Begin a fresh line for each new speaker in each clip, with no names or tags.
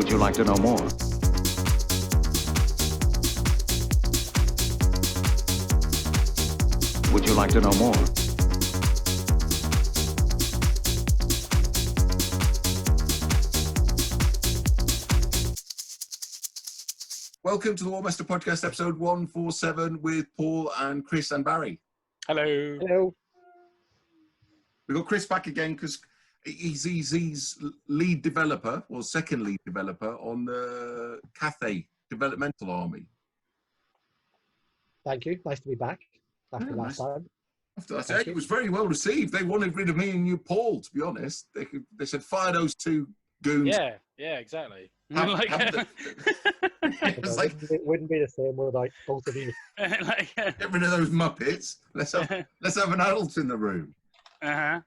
Would you like to know more? Would you like to know more?
Welcome to the Warmaster Podcast, episode 147 with Paul and Chris and Barry.
Hello.
Hello.
We've got Chris back again because he's lead developer, or second lead developer on the Cathay developmental army.
Thank you. Nice to be back after last time.
After that, it was very well received. They wanted rid of me and you, Paul, to be honest. They said, fire those two goons.
Yeah, exactly.
It wouldn't be the same without both of you.
Get rid of those Muppets. Let's have an adult in the room.
Uh-huh.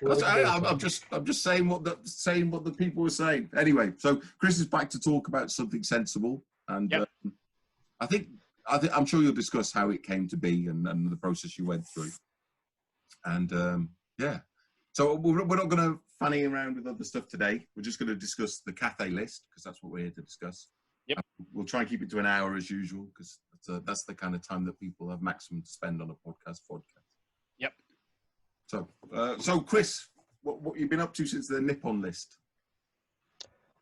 I'm just saying what the people were saying. Anyway, so Chris is back to talk about something sensible, and
yep.
I'm sure you'll discuss how it came to be and the process you went through. And so we're not going to fanny around with other stuff today. We're just going to discuss the Cathay list because that's what we're here to discuss.
Yep.
We'll try and keep it to an hour as usual because that's the kind of time that people have maximum to spend on a podcast.
Yep.
So Chris, what you've been up to since the Nippon list?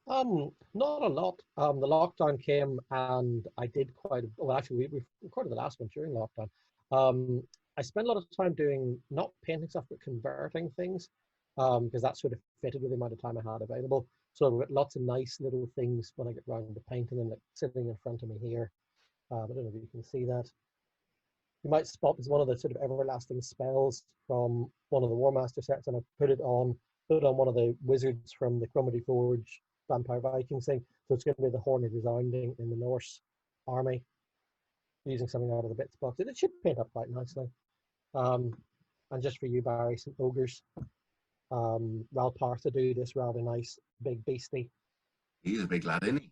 Not a lot. The lockdown came and I did actually we recorded the last one during lockdown. I spent a lot of time doing not painting stuff but converting things because that sort of fitted with the amount of time I had available. So I've got lots of nice little things when I get round to painting them, like sitting in front of me here. I don't know if you can see that. You might spot it's one of the sort of everlasting spells from one of the Warmaster sets, and I put it on one of the wizards from the Cromedy Forge Vampire Vikings thing. So it's going to be the Horn of Resounding in the Norse army, using something out of the bits box. It should paint up quite nicely. And just for you, Barry, some ogres. Ral Partha do this rather nice big beastie.
He's a big lad, isn't he?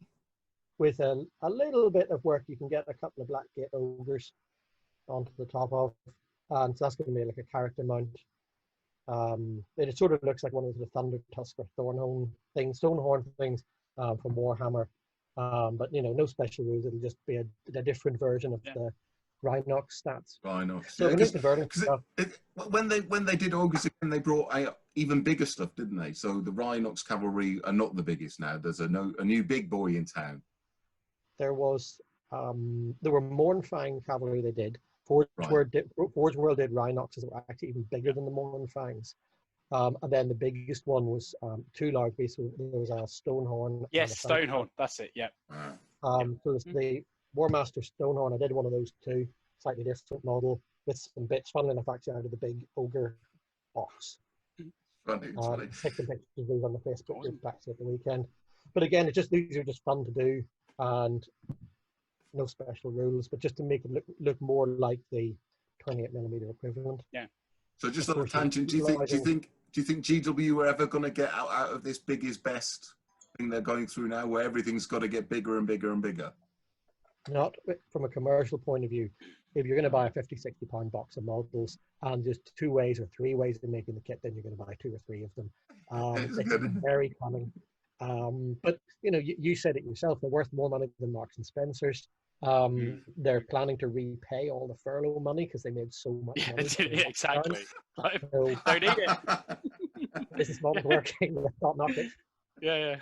With
a little bit of work, you can get a couple of Blackgate ogres onto the top of, and so that's going to be like a character mount. It sort of looks like one of the Thunder Tusk or Stonehorn things from Warhammer, but no special rules. It'll just be a different version of the Rhinox stats.
Rhinox.
So
when they did ogres again, they brought even bigger stuff, didn't they? So the Rhinox cavalry are not the biggest now. There's a new big boy in town.
There were Mournfang cavalry they did. Forge World did Rhinoxes that were actually even bigger than the Mournfangs. And then the biggest one was two large beasts. There was a Stonehorn.
Yes, Stonehorn. That's it. Yeah.
So it's the Warmaster Stonehorn. I did one of those too, slightly different model with some bits. Funnily enough, actually out of the big ogre box.
Funny.
Taking pictures of those on the Facebook group actually at the weekend. But again, these are just fun to do, and no special rules, but just to make it look more like the 28mm equivalent.
Yeah.
So just on a tangent, do you think GW are ever going to get out of this big is best thing they're going through now, where everything's got to get bigger and bigger and bigger?
Not from a commercial point of view. If you're going to buy a 50-60 pound box of models and there's 2 ways or 3 ways of making the kit, then you're going to buy 2 or 3 of them. It's very cunning. But you said it yourself, they're worth more money than Marks and Spencer's. They're planning to repay all the furlough money because they made so much money.
Yeah, exactly. So, don't need it.
Business model's working. Let's not knock it.
Yeah.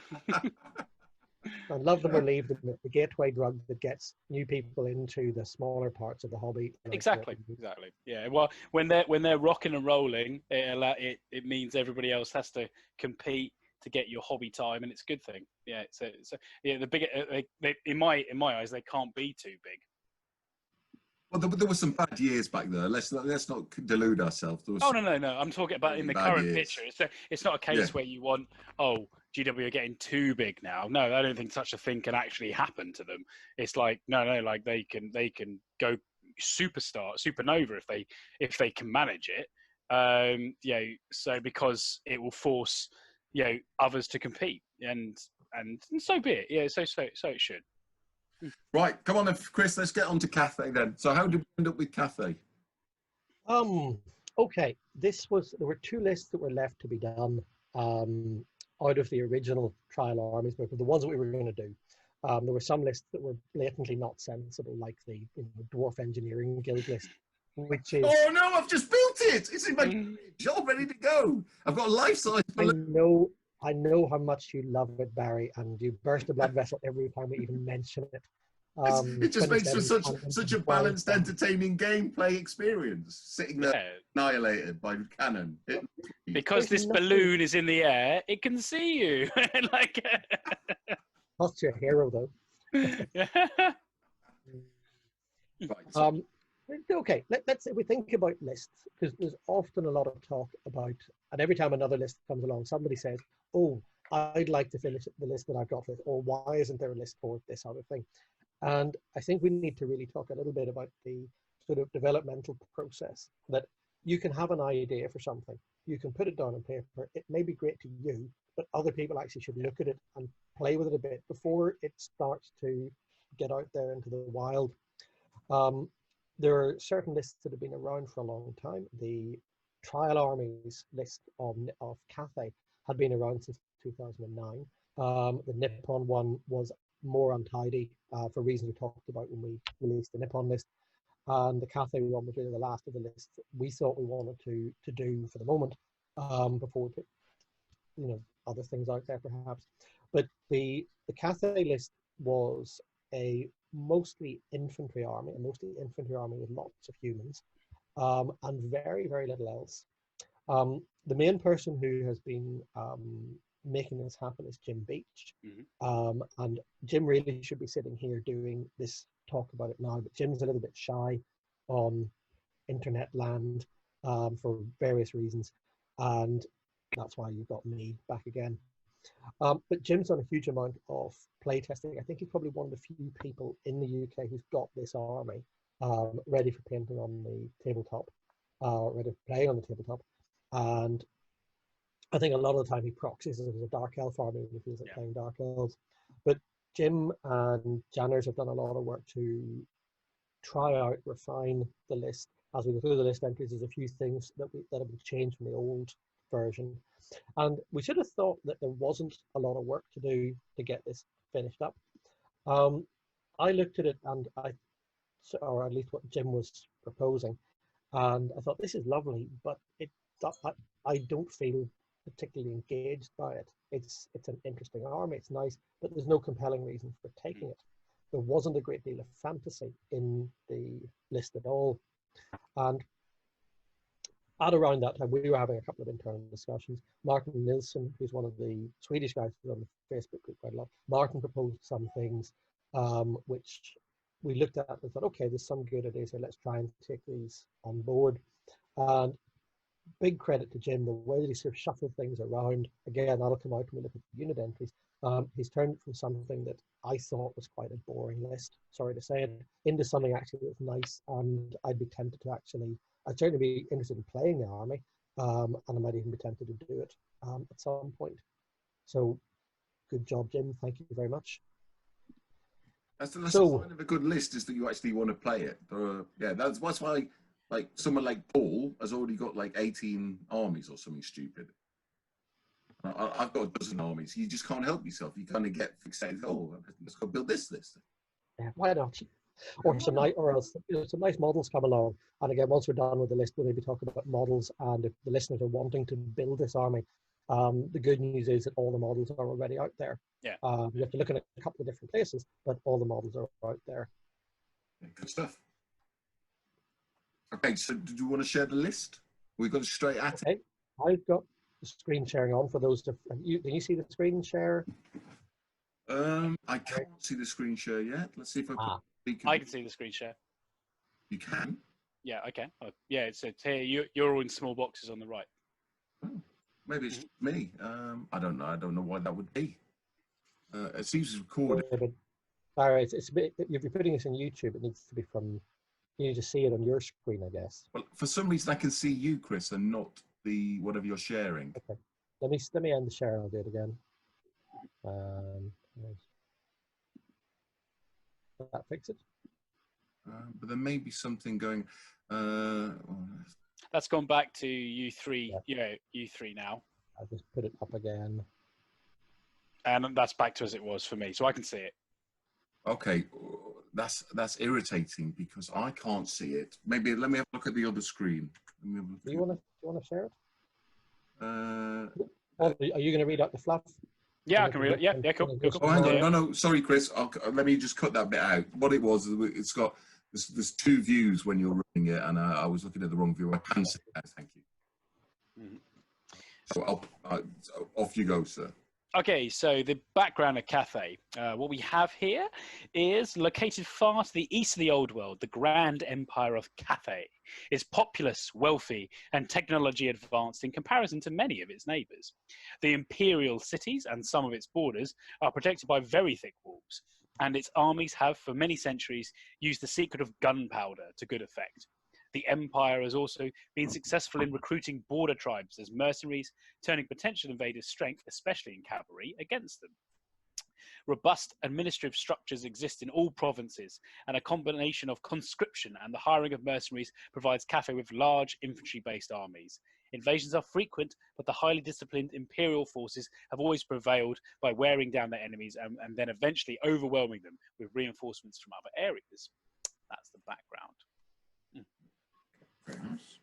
And love them or leave them. It's the gateway drug that gets new people into the smaller parts of the hobby.
Exactly. Yeah. Well, when they're rocking and rolling, it means everybody else has to compete to get your hobby time, and it's a good thing. Yeah. So the bigger in my eyes, they can't be too big.
Well, there were some bad years back there. Let's not delude ourselves.
No. I'm talking about in the current picture. It's not a case where you want, GW are getting too big now. No, I don't think such a thing can actually happen to them. It's like no, like they can go supernova if they can manage it. So because it will force others to compete, and so be it. Yeah, so it should.
Right, come on then, Chris, let's get on to Cathay then. So how did we end up with Cathay?
Okay, there were 2 lists that were left to be done. out of the original trial armies book, of the ones that we were going to do. There were some lists that were blatantly not sensible, like the Dwarf Engineering Guild list, which is...
Oh no, I've just built it! It's in my fridge, all ready to go. I've got a life-size balloon.
I know how much you love it, Barry, and you burst a blood vessel every time we even mention it.
It just makes for such a balanced, entertaining gameplay experience. Sitting there annihilated by cannon.
Because this balloon is in the air, it can see you. Like,
that's your hero, though.
Right.
Okay, let's if we think about lists, because there's often a lot of talk about, and every time another list comes along, somebody says, "Oh, I'd like to finish the list that I've got with," or "Why isn't there a list for this other thing?" And I think we need to really talk a little bit about the sort of developmental process, that you can have an idea for something, you can put it down on paper, it may be great to you, but other people actually should look at it and play with it a bit before it starts to get out there into the wild. There are certain lists that have been around for a long time. The Trial Armies list of Cathay had been around since 2009. The Nippon one was more untidy for reasons we talked about when we released the Nippon list. And the Cathay one was really the last of the lists that we thought we wanted to do for the moment, before we put other things out there perhaps. But the Cathay list was a mostly infantry army with lots of humans, and very, very little else. The main person who has been making this happen is Jim Beach. And Jim really should be sitting here doing this talk about it now, but Jim's a little bit shy on internet land for various reasons, and that's why you got me back again. But Jim's done a huge amount of play testing. I think he's probably one of the few people in the UK who's got this army ready for painting on the tabletop, ready to play on the tabletop. And I think a lot of the time he proxies it as a Dark Elf army when he feels like playing Dark Elves. But Jim and Janners have done a lot of work to try out, refine the list. As we go through the list entries, there's a few things that have been changed from the old version. And we should have thought that there wasn't a lot of work to do to get this finished up. I looked at it, and or at least what Jim was proposing, and I thought, this is lovely, but I don't feel particularly engaged by it. It's an interesting army, it's nice, but there's no compelling reason for taking it. There wasn't a great deal of fantasy in the list at all. And at around that time, we were having a couple of internal discussions. Martin Nilsson, who's one of the Swedish guys who's on the Facebook group quite a lot, Martin proposed some things which we looked at and thought, okay, there's some good ideas here, let's try and take these on board. And big credit to Jim, the way that he sort of shuffled things around. Again, that'll come out when we look at the unit entries. He's turned it from something that I thought was quite a boring list, sorry to say it, into something actually that's nice, and I'd be tempted to I'd certainly be interested in playing the army, and I might even be tempted to do it at some point. So, good job, Jim. Thank you very much.
That's a sign of a good list, is that you actually want to play it. That's why, like, someone like Paul has already got like 18 armies or something stupid. I've got a dozen armies. You just can't help yourself. You kind of get fixated. Oh, let's go build this list.
Yeah, why not? Or some nice models come along. And again, once we're done with the list, we'll maybe talk about models. And if the listeners are wanting to build this army, the good news is that all the models are already out there.
Yeah.
You have to look at a couple of different places, but all the models are out there.
Yeah, good stuff. Okay, so did you want to share the list? We've got straight at it.
I've got the screen sharing on for those. Can you see the screen share?
I can't see the screen share yet. Let's see if
I can see the screen share.
You can?
Yeah, okay. Yeah, it's here. You're all in small boxes on the right.
Oh, maybe it's me. I don't know. I don't know why that would be. It seems recorded.
Yeah, but Barry, it's a bit, if you're putting this on YouTube, it needs to be from. You need to see it on your screen, I guess.
Well, for some reason, I can see you, Chris, and not the whatever you're sharing.
Okay. Let me end the share. I'll do it again. Does that fix it?
But there may be something going.
That's gone back to U3. Yeah, U3 now.
I'll just put it up again.
And that's back to as it was for me, so I can see it.
Okay, that's irritating because I can't see it. Maybe let me have a look at the other screen.
Do you want to share it?
Uh,
Are you going to read out the fluff?
Yeah, I can read it. Yeah, cool.
Oh, hang on. No, sorry, Chris. Let me just cut that bit out. What it was, it's got, there's two views when you're reading it, and I was looking at the wrong view. I can see that, thank you.
Mhm.
So off you go, sir.
Okay, so the background of Cathay. What we have here is located far to the east of the Old World, the Grand Empire of Cathay is populous, wealthy, and technology advanced in comparison to many of its neighbours. The imperial cities and some of its borders are protected by very thick walls, and its armies have, for many centuries, used the secret of gunpowder to good effect. The empire has also been successful in recruiting border tribes as mercenaries, turning potential invaders' strength, especially in cavalry, against them. Robust administrative structures exist in all provinces, and a combination of conscription and the hiring of mercenaries provides Cathay with large infantry-based armies. Invasions are frequent, but the highly disciplined imperial forces have always prevailed by wearing down their enemies and then eventually overwhelming them with reinforcements from other areas. That's the background.
Very nice.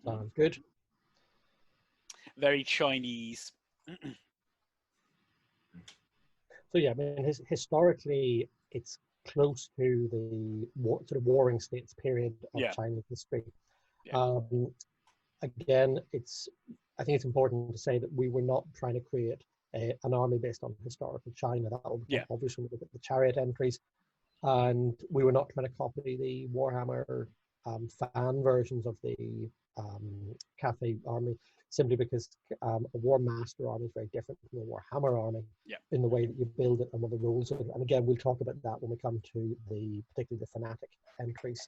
Sounds good.
Very Chinese.
So yeah, I mean, historically, it's close to the sort of warring states period of Chinese history.
Yeah.
Again, I think it's important to say that we were not trying to create an army based on historical China. That will become obvious when we look at the chariot entries. And we were not trying to copy the Warhammer fan versions of the Cathay army, simply because a War Master army is very different from a Warhammer army in the way that you build it and what the rules are. And again, we'll talk about that when we come to particularly the Fanatic entries.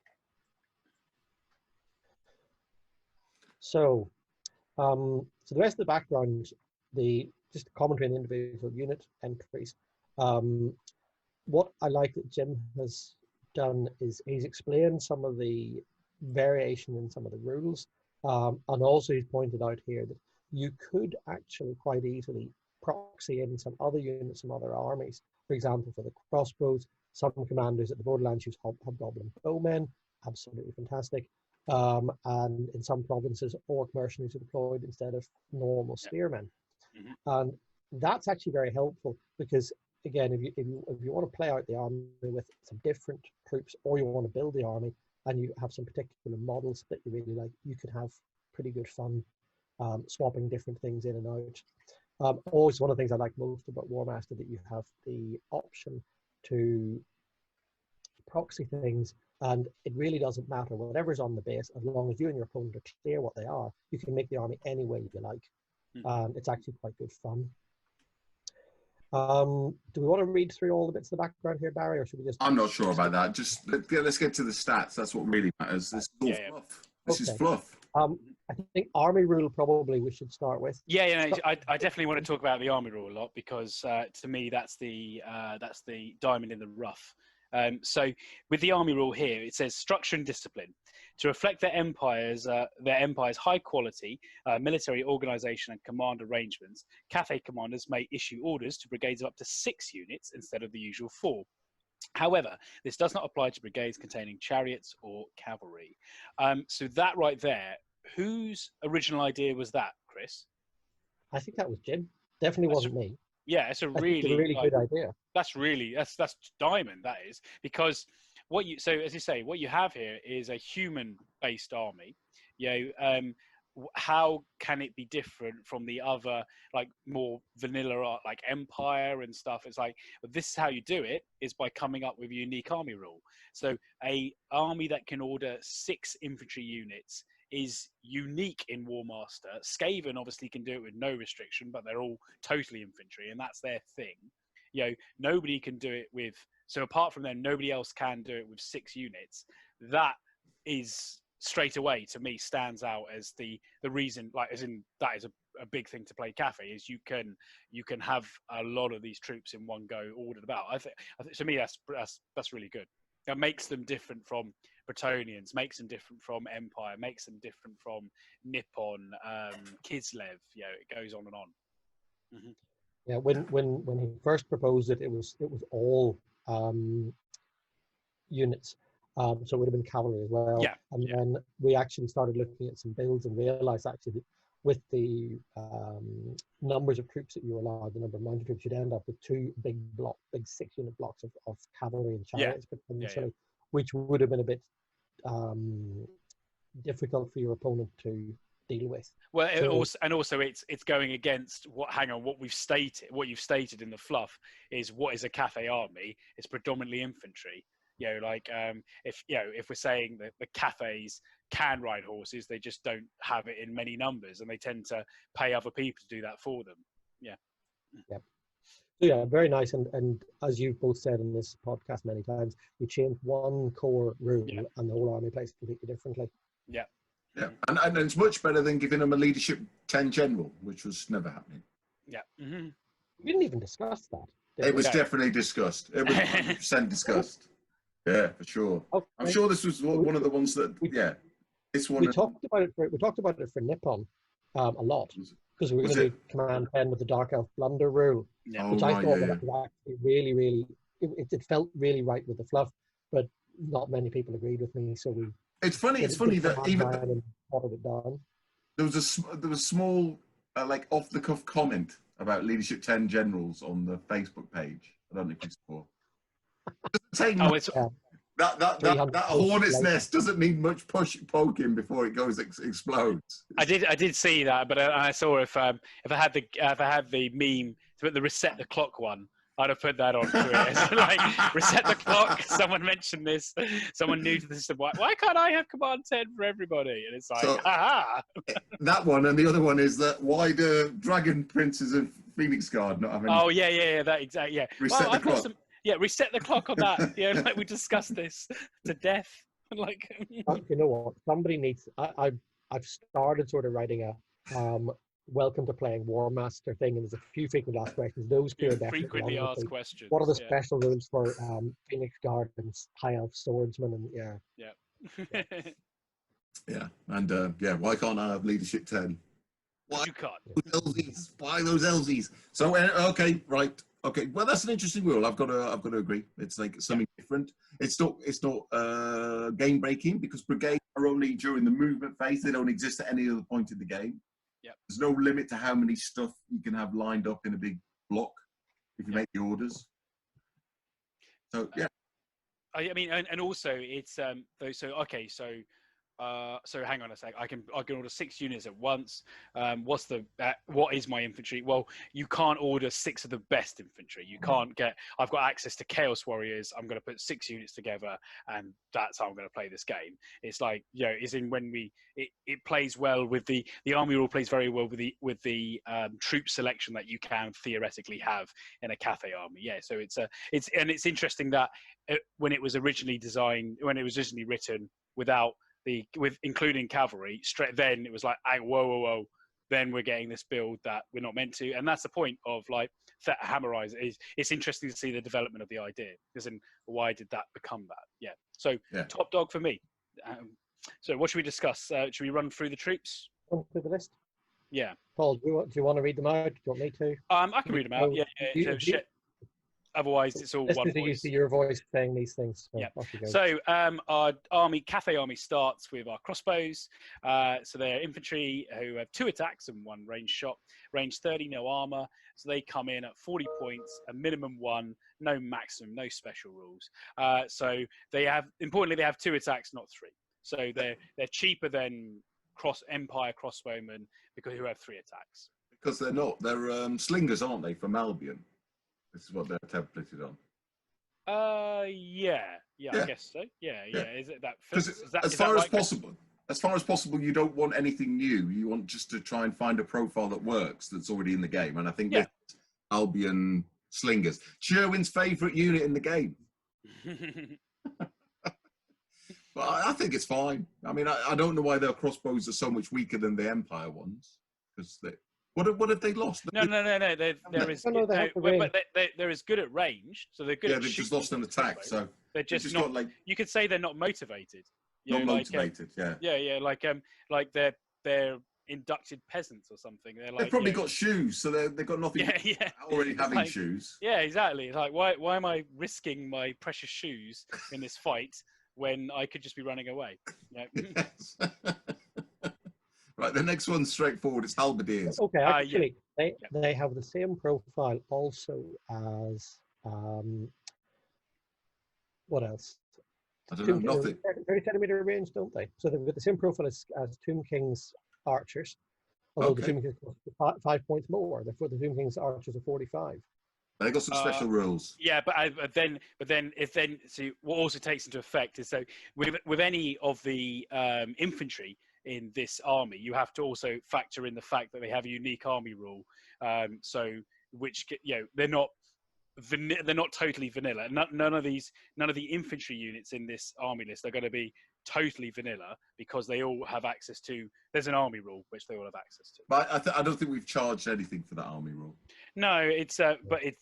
So, so the rest of the background, just the commentary on the individual unit entries. What I like that Jim has done is he's explained some of the variation in some of the rules, and also he's pointed out here that you could actually quite easily proxy in some other units, some other armies. For example, for the crossbows, some commanders at the Borderlands use hobgoblin bowmen, absolutely fantastic. And in some provinces, orc mercenaries are deployed instead of normal spearmen. And that's actually very helpful because, again, if you want to play out the army with some different troops, or you want to build the army and you have some particular models that you really like, you can have pretty good fun swapping different things in and out. Always one of the things I like most about War Master, that you have the option to proxy things, and it really doesn't matter whatever's on the base, as long as you and your opponent are clear what they are, you can make the army any way you like. It's actually quite good fun. Do we want to read through all the bits of the background here, Barry, or should we just...
I'm not sure about that. Just let's get to the stats. That's what really matters. This is all fluff. This is fluff.
I think army rule probably we should start with.
I definitely want to talk about the army rule a lot, because to me that's the diamond in the rough. So with the army rule here, it says structure and discipline. To reflect their empire's high quality military organization and command arrangements, Cathay commanders may issue orders to brigades of up to 6 units instead of the usual 4. However, this does not apply to brigades containing chariots or cavalry. So that right there, whose original idea was that, Chris?
I think that was Jim. Definitely wasn't me.
Yeah, it's a really
good idea.
That's diamond, that is, because as you say, what you have here is a human-based army. How can it be different from the other, like, more vanilla, like Empire and stuff? It's like, well, this is how you do it, is by coming up with a unique army rule. So a army that can order 6 infantry units is unique in War Master. Skaven obviously can do it with no restriction, but they're all totally infantry, and that's their thing. Nobody can do it with, so apart from them, nobody else can do it with 6 units. That is straight away, to me, stands out as the reason, like, as in that is a big thing to play Cathay, is you can have a lot of these troops in one go ordered about. I think to me that's really good. That makes them different from Bretonnians, makes them different from Empire, makes them different from Nippon, Kislev. It goes on and on.
Yeah, when he first proposed it, it was all units. So it would have been cavalry as well.
Yeah.
And then we actually started looking at some builds and realized actually that with the numbers of troops that you were allowed, the number of mounted troops, you'd end up with two big 6-unit blocks of cavalry and chariots potentially, which would have been a bit difficult for your opponent to deal with.
Well, also it's going against what you've stated in the fluff is what is a Cathay army. It's predominantly infantry. If we're saying that the Cathays can ride horses, they just don't have it in many numbers, and they tend to pay other people to do that for them. Yeah.
So yeah, very nice. And as you've both said in this podcast many times, you change one core rule and the whole army plays completely differently.
Yeah. Yeah, and it's much better than giving them a leadership 10 general, which was never happening.
Yeah. Mm-hmm.
We didn't even discuss that.
It was definitely discussed. It was 100% discussed. Yeah, for sure. Okay. I'm sure this was one of the ones that, this one.
We talked about it for Nippon a lot, because we were going to do Command 10 with the Dark Elf Blunder rule, which I thought was actually really, really, it felt really right with the fluff, but not many people agreed with me, so we...
It's funny that even there was a small like off the cuff comment about leadership 10 generals on the Facebook page. I don't know if you saw. That hornet's nest doesn't need much poking before it explodes.
I did see that, but I saw if I had the meme, the reset the clock one, I'd have put that on Twitter. Like, reset the clock. Someone mentioned this. Someone new to the system. Why can't I have Command 10 for everybody? And it's like, haha.
That one, and the other one is that why do Dragon Princes of Phoenix Guard not having?
Oh yeah, that exactly. Yeah.
Reset the clock.
Reset the clock on that. Yeah, like we discussed this to death. Like,
you know what? Somebody needs. I've started sort of writing a welcome to playing War Master thing, and there's a few frequently asked questions. Those two are definitely
frequently asked questions.
What are the special rules for Phoenix Guard and High Elf Swordsman? And
and why can't I have leadership 10? Why
you can't?
Elsies? Why those Elsies? So okay, right. Okay, well that's an interesting rule. I've got to agree. It's like something different. It's not game breaking, because brigades are only during the movement phase. They don't exist at any other point in the game.
Yep.
There's no limit to how many stuff you can have lined up in a big block if you make the orders. So
I mean, and also it's so hang on a sec. I can order 6 units at once. What is my infantry? Well, you can't order 6 of the best infantry. You can't get. I've got access to Chaos Warriors. I'm going to put 6 units together, and that's how I'm going to play this game. It's like, is in when it plays well with the army rule, plays very well with the troop selection that you can theoretically have in a Cathay army. Yeah, so it's interesting that when it was originally written with including cavalry, straight then it was like, whoa, then we're getting this build that we're not meant to, and that's the point of like that Hammerize. It's interesting to see the development of the idea, because why did that become that? Yeah, so top dog for me. So what should we discuss? Should we run through the troops?
Run through the list.
Yeah.
Paul, do you want to read them out? Do you want me to?
I can read them out. Otherwise, it's all one voice.
You see your voice saying these things.
So our Cathay army starts with our crossbows. So they're infantry who have 2 attacks and 1 range shot. Range 30, no armor. So they come in at 40 points, a minimum 1, no maximum, no special rules. So they have 2 attacks, not 3. So they're cheaper than Empire crossbowmen who have 3 attacks.
Because they're not. They're slingers, aren't they, from Albion? This is what they're templated on.
I guess so. Yeah. Is it that?
As far as possible, you don't want anything new. You want just to try and find a profile that works, that's already in the game. And I think that's Albion slingers, Sherwin's favourite unit in the game. But I think it's fine. I mean, I don't know why their crossbows are so much weaker than the Empire ones, because what have they lost?
No. They're as good at range, so they're good.
Yeah, they've just lost an attack, so
they're just not like. You could say they're not motivated.
Not motivated. Yeah.
Like they're inducted peasants or something. They're like,
they've probably got shoes, so they've got nothing.
Yeah.
Already
It's
having
like,
shoes.
Yeah, exactly. It's like, why am I risking my precious shoes in this fight when I could just be running away? Yeah.
Yes. Right, the next one's straightforward. It's halberdiers.
Okay, actually,
Yeah.
they have the same profile also as what else?
I don't know, nothing.
30 centimeter range, don't they? So they've got the same profile as Tomb King's archers, although the Tomb King's cost 5 points more. Therefore, the Tomb King's archers are 45.
They got some special rules.
Yeah, but then see what also takes into effect is so with any of the infantry in this army, you have to also factor in the fact that they have a unique army rule. So which they're not totally vanilla. None of the infantry units in this army list are going to be totally vanilla because they all have access to. There's an army rule which they all have access to.
But I don't think we've charged anything for that army rule.
No, it's but it's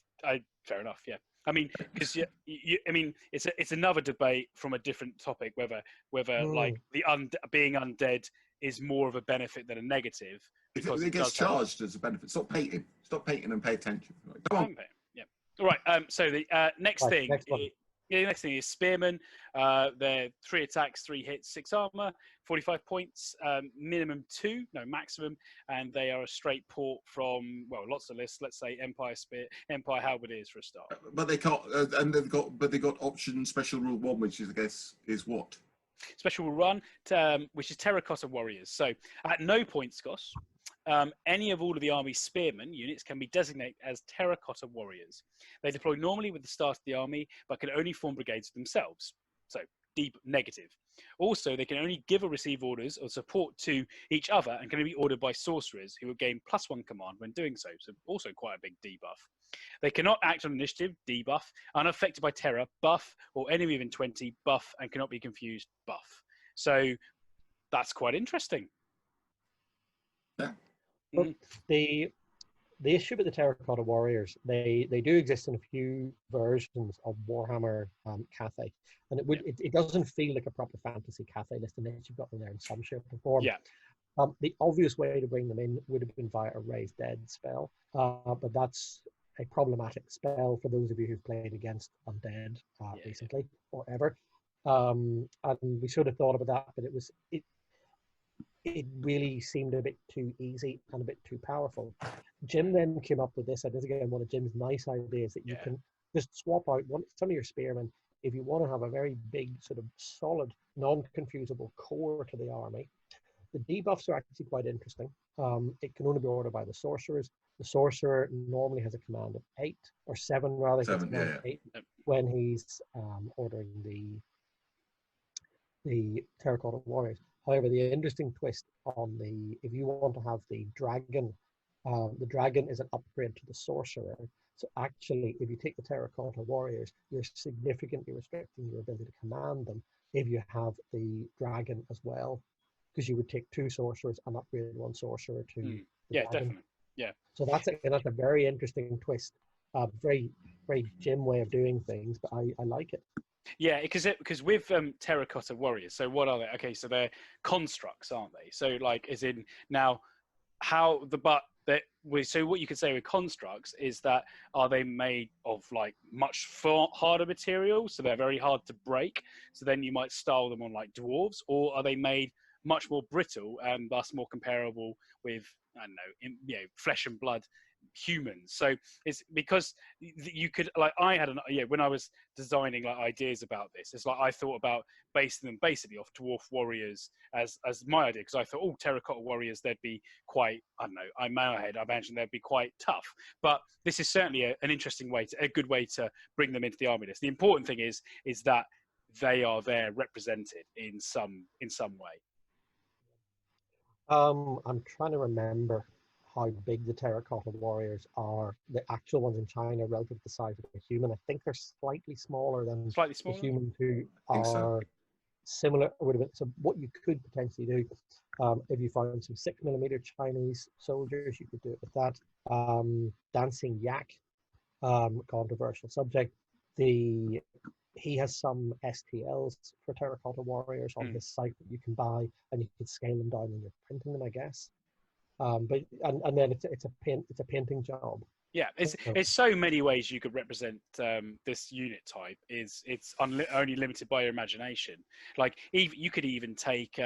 fair enough. Yeah, I mean, because I mean, it's another debate from a different topic whether like the being undead is more of a benefit than a negative. Because
it gets charged as a benefit. Stop painting and pay attention. Come on.
Yeah. All right. So the next thing. The next thing is spearmen. They're 3 attacks, 3 hits, 6 armor, 45 points, maximum, and they are a straight port from lots of lists. Let's say Empire Halberdiers for a start.
But they can't, and they got option special rule 1, which is I guess is what
special rule 1, which is Terracotta Warriors. So at no points cost. Any of all of the Army's spearmen units can be designated as Terracotta Warriors. They deploy normally with the start of the army, but can only form brigades themselves. So, deep negative. Also, they can only give or receive orders or support to each other and can only be ordered by sorcerers who will gain +1 command when doing so. So, also quite a big debuff. They cannot act on initiative, debuff, unaffected by terror, buff, or enemy within 20, buff, and cannot be confused, buff. So, that's quite interesting.
Yeah.
But the issue with the Terracotta Warriors, they do exist in a few versions of Warhammer Cathay, and it doesn't feel like a proper fantasy Cathay list unless you've got them there in some shape or form.
Yeah.
The obvious way to bring them in would have been via a Raise Dead spell, but that's a problematic spell for those of you who've played against undead recently or ever. And we should have thought about that, but it really seemed a bit too easy and a bit too powerful. Jim then came up with this, and this again one of Jim's nice ideas, that you can just swap out some of your spearmen if you want to have a very big, sort of solid, non-confusable core to the army. The debuffs are actually quite interesting. It can only be ordered by the sorcerers. The sorcerer normally has a command of 8 or 7 rather.
7,
8 when he's ordering the Terracotta Warriors. However, the interesting twist on if you want to have the dragon is an upgrade to the sorcerer. So actually, if you take the Terracotta Warriors, you're significantly restricting your ability to command them if you have the dragon as well, because you would take 2 sorcerers and upgrade 1 sorcerer to the dragon.
Definitely. Yeah.
So that's a very interesting twist. Very, very Jim way of doing things, but I like it.
Yeah, because with Terracotta Warriors, so what are they? Okay, so they're constructs, aren't they? So like, as in now, so what you could say with constructs is that are they made of like much harder material, so they're very hard to break. So then you might style them on like dwarves, or are they made much more brittle and thus more comparable with flesh and blood humans? So it's because you could, like, I had when I was designing like ideas about this, it's like I thought about basing them basically off dwarf warriors as my idea, because I thought, terracotta warriors, they'd be quite, I don't know, in my head I imagine they'd be quite tough, but this is certainly an interesting way a good way to bring them into the army list. The important thing is that they are there represented in some way.
I'm trying to remember how big the Terracotta Warriors are. The actual ones in China, relative to the size of a human, I think they're slightly smaller than the humans who are similar. So what you could potentially do, if you found some 6mm Chinese soldiers, you could do it with that. Dancing Yak, controversial subject. He has some STLs for Terracotta Warriors on his site that you can buy, and you can scale them down when you're printing them, I guess. But and then it's a painting job.
Yeah, it's so many ways you could represent this unit type. It's only limited by your imagination. Like you could even take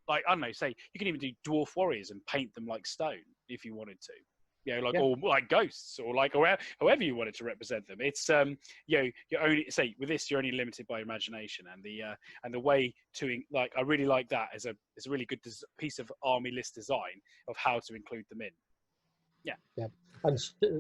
like, I don't know, say you can even do dwarf warriors and paint them like stone if you wanted to. Or like ghosts, or like however you wanted to represent them. It's you're only, say with this, you're only limited by imagination, and the way to, like, I really like that as a really good piece of army list design of how to include them in.
Yeah, and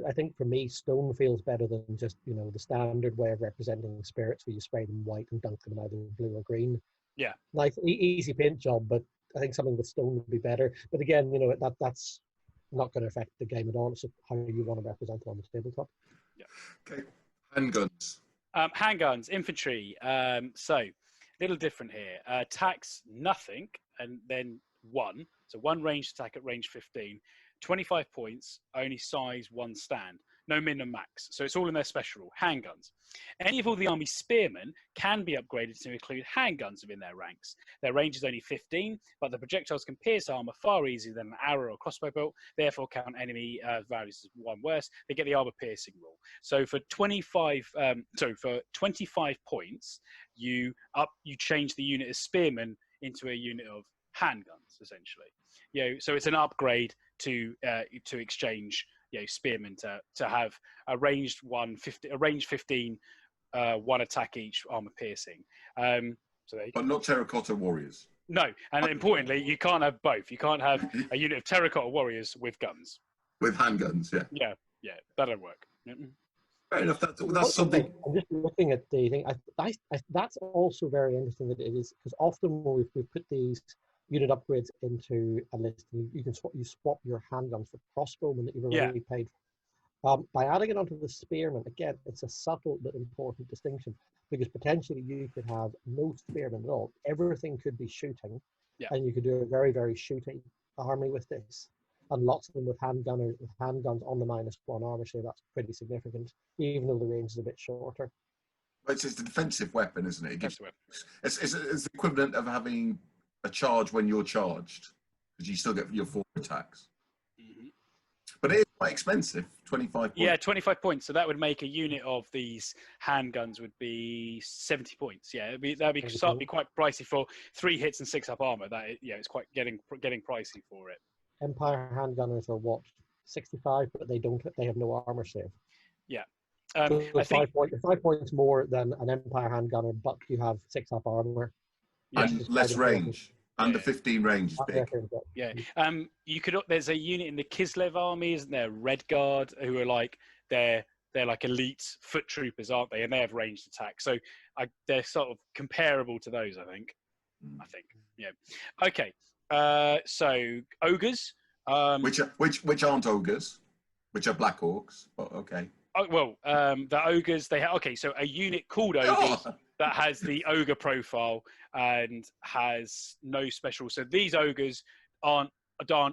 I think for me, stone feels better than just the standard way of representing spirits, where you spray them white and dunk them either blue or green.
Yeah,
nice, easy paint job, but I think something with stone would be better. But again, that's not going to affect the game at all. It's how you want to represent it on the tabletop.
Yeah. Okay. Handguns.
Handguns, infantry. So little different here. Attacks nothing, and then 1. So 1 ranged attack at range 15. 25 points, only size 1 stand, no min and max. So it's all in their special rule. Handguns. Any of all the army spearmen can be upgraded to include handguns within their ranks. Their range is only 15, but the projectiles can pierce armor far easier than an arrow or crossbow bolt, therefore count enemy values as 1 worse. They get the armor piercing rule. So for 25 points, you change the unit of spearmen into a unit of handguns, essentially. So it's an upgrade to exchange spearmen to have a ranged 15 1 attack each, armor piercing.
But not terracotta warriors.
No, and importantly, you can't have both. You can't have a unit of terracotta warriors with guns.
With handguns, yeah.
Yeah, that don't work.
Fair enough. That's something.
I'm just looking at the thing. That's also very interesting that it is, because often when we've put these unit upgrades into a list, and you can swap your handguns for crossbowmen that you've already paid for. By adding it onto the spearmen, again, it's a subtle but important distinction, because potentially you could have no spearmen at all. Everything could be shooting, and you could do a very, very shooting army with this. And lots of them with handguns on the -1 armor, so that's pretty significant, even though the range is a bit shorter.
But it's a defensive weapon, isn't it? It's the equivalent of having a charge when you're charged, because you still get your 4 attacks.
Mm-hmm.
But it is quite expensive, 25 points.
Yeah, 25 points. So that would make a unit of these handguns would be 70 points. Yeah, that'd be quite pricey for 3 hits and 6 up armor. It's quite getting pricey for it.
Empire handgunners are what, 65, but they have no armor save.
Yeah.
So it's 5 points more than an Empire handgunner, but you have 6 up armor.
And less range. Under 15 range is big.
Yeah. There's a unit in the Kislev army, isn't there? Red Guard, who are like they're like elite foot troopers, aren't they? And they have ranged attack. So they're sort of comparable to those, I think. Yeah. Okay. So ogres.
Which aren't ogres, which are black orcs. But okay.
Oh, well, the ogres, so a unit called ogres that has the ogre profile and has no special. So these ogres aren't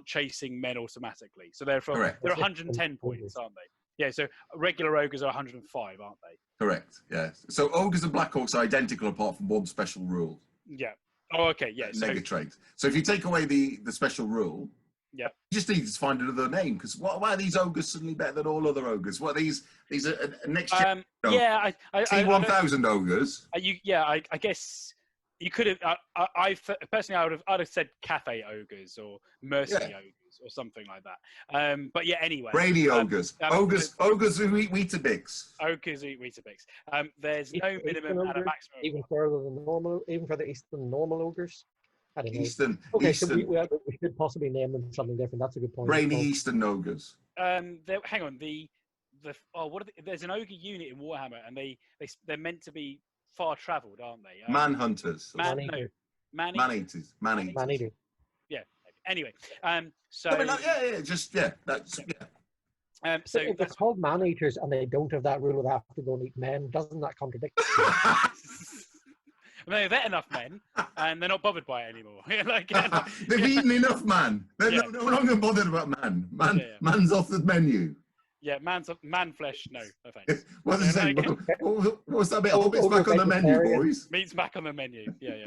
chasing men automatically. So they're 110 points, aren't they? Yeah, so regular ogres are 105, aren't they?
Correct, yes. So ogres and black orcs are identical apart from 1 special rule.
Yeah. Oh, okay, yeah.
Trait. So if you take away the special rule,
you
just need to find another name, because why are these ogres suddenly better than all other ogres? What are these are next gen? T1000 ogres.
I guess you could have. I personally, I'd have said Cathay ogres or Mercy ogres or something like that. But yeah, anyway.
Brainy ogres. Ogres who eat Weetabix.
Ogres who eat Weetabix. There's no minimum and a maximum.
Even further east than normal ogres. I don't know.
Eastern.
Okay,
Eastern.
So we should possibly name them something different. That's a good point.
Brainy Eastern ogres.
Hang on. There's an ogre unit in Warhammer, and they're meant to be far travelled, aren't they?
Manhunters.
Man-eaters.
Man-eaters.
Yeah. Anyway, so
So if it's called man-eaters and they don't have that rule of they have to go and eat men, doesn't that contradict?
They've eaten enough men, and they're not bothered by it anymore.
They've eaten enough man. They're no longer bothered about man. Man's off the menu.
Yeah, man flesh. No thanks.
What was
Like,
that bit? Hobbit's back on the menu, boys.
Meat's back on the menu. Yeah.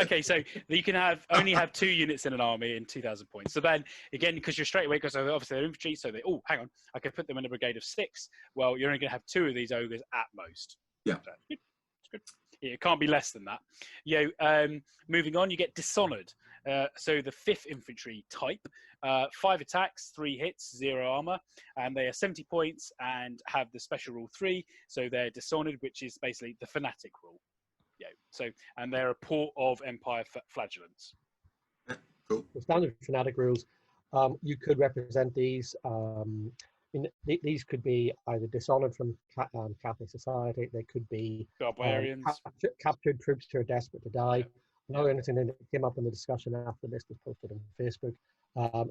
Okay, so you can only have 2 units in an army in 2,000 points. So then again, because you're straight away, because obviously they're infantry, so hang on, I could put them in a brigade of 6. Well, you're only going to have 2 of these ogres at most.
Yeah,
so, it's good. Yeah, it can't be less than that. Moving on, you get Dishonored. So the 5th infantry type, 5 attacks, 3 hits, 0 armor, and they are 70 points and have the special rule 3. So they're Dishonored, which is basically the fanatic rule. And they're a port of Empire flagellants.
Cool.
The standard fanatic rules, you could represent these. These could be either Dishonored from Cathay society. They could be
barbarians,
captured troops who are desperate to die. Another interesting thing that came up in the discussion after the list was posted on Facebook.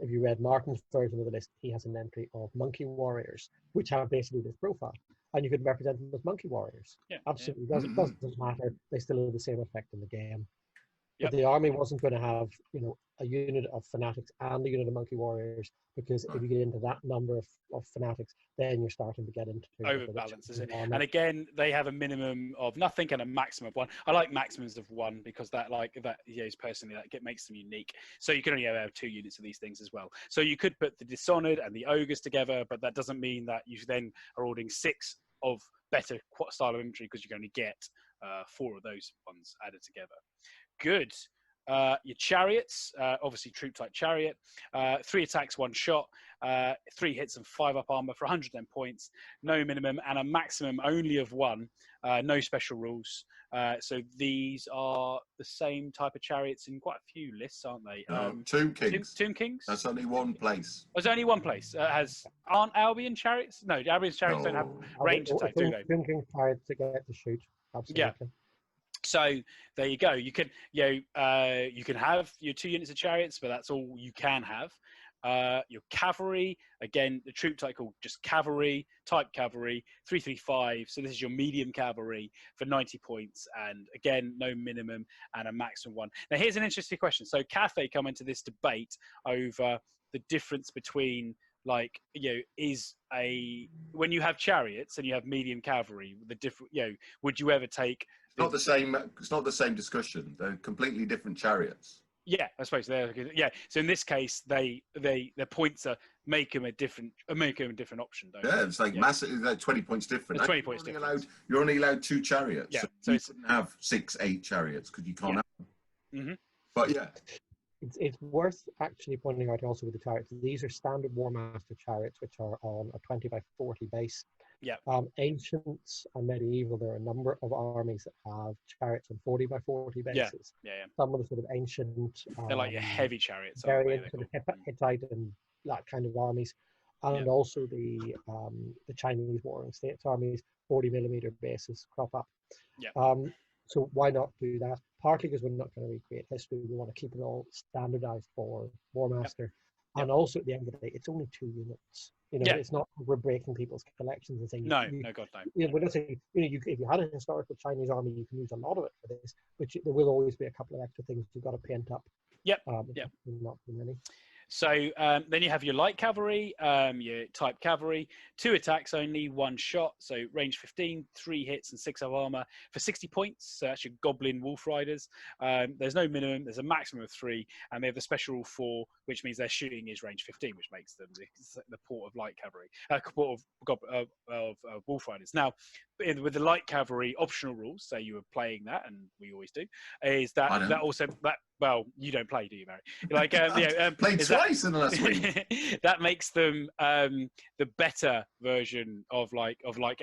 If you read Martin's version of the list, he has an entry of monkey warriors, which have basically this profile, and you could represent them as monkey warriors.
Yeah,
absolutely, doesn't matter. They still have the same effect in the game.
Yep.
But the army wasn't going to have, a unit of fanatics and a unit of monkey warriors, because if you get into that number of fanatics, then you're starting to get into
overbalances it. And again, they have a minimum of nothing and a maximum of 1. I like maximums of 1 because that is personally it makes them unique. So you can only have 2 units of these things as well. So you could put the Dishonored and the Ogres together, but that doesn't mean that you then are ordering 6 of better style of infantry, because you can only get 4 of those ones added together. Good. Your chariots, obviously troop type chariot, 3 attacks, 1 shot, 3 hits and 5 up armor for 110 points, no minimum and a maximum only of 1, no special rules. So these are the same type of chariots in quite a few lists, aren't they?
Tomb Kings.
Tomb Kings?
That's only one place.
There's only one place. Aren't Albion chariots? No, Albion's chariots don't have range attack, do they?
Tomb King chariots to get to shoot. Absolutely.
Yeah. So there you go. You can have your 2 units of chariots, but that's all you can have. Your cavalry, again, the troop type called just cavalry, type cavalry, 335. So this is your medium cavalry for 90 points, and again, no minimum and a maximum 1. Now here's an interesting question. So Cathay come into this debate over the difference between when you have chariots and you have medium cavalry, the different, would you ever take?
It's not the same discussion. They're completely different chariots.
Yeah, I suppose they're. Yeah, so in this case, their points make them a different option. Don't
yeah, it's like massive. Like 20 points different.
It's 20 points different.
You're only allowed 2 chariots.
Yeah,
so you couldn't have 6, 8 chariots because you can't have them.
Mm-hmm.
But yeah.
It's worth actually pointing out also with the chariots, these are standard War Master chariots, which are on a 20 by 40 base.
Yeah.
Ancients and medieval, there are a number of armies that have chariots on 40 by 40 bases.
Yeah.
Some of the sort of ancient.
They're like your heavy chariots.
Very sort of Hittite and that kind of armies, and also the Chinese Warring States armies, 40mm bases crop up.
Yeah.
So why not do that? Partly because we're not going to recreate history. We want to keep it all standardized for War Master. Yep. And also at the end of the day, it's only 2 units. It's not we're breaking people's collections and saying
no, God no.
We're not saying if you had a historical Chinese army, you can use a lot of it for this, but there will always be a couple of extra things you've got to paint up.
Yep.
Not too many.
So then you have your light cavalry, your type cavalry, 2 attacks only, 1 shot. So range 15, 3 hits and 6 of armor for 60 points. So that's your Goblin Wolf Riders. There's no minimum. There's a maximum of 3, and they have the special rule 4, which means their shooting is range 15, which makes them the port of light cavalry, port of Wolf Riders. Now, with the light cavalry optional rules, say you were playing that, and we always do, is that also well, you don't play, do you, Mary? Like,
played twice in the last week.
That makes them the better version of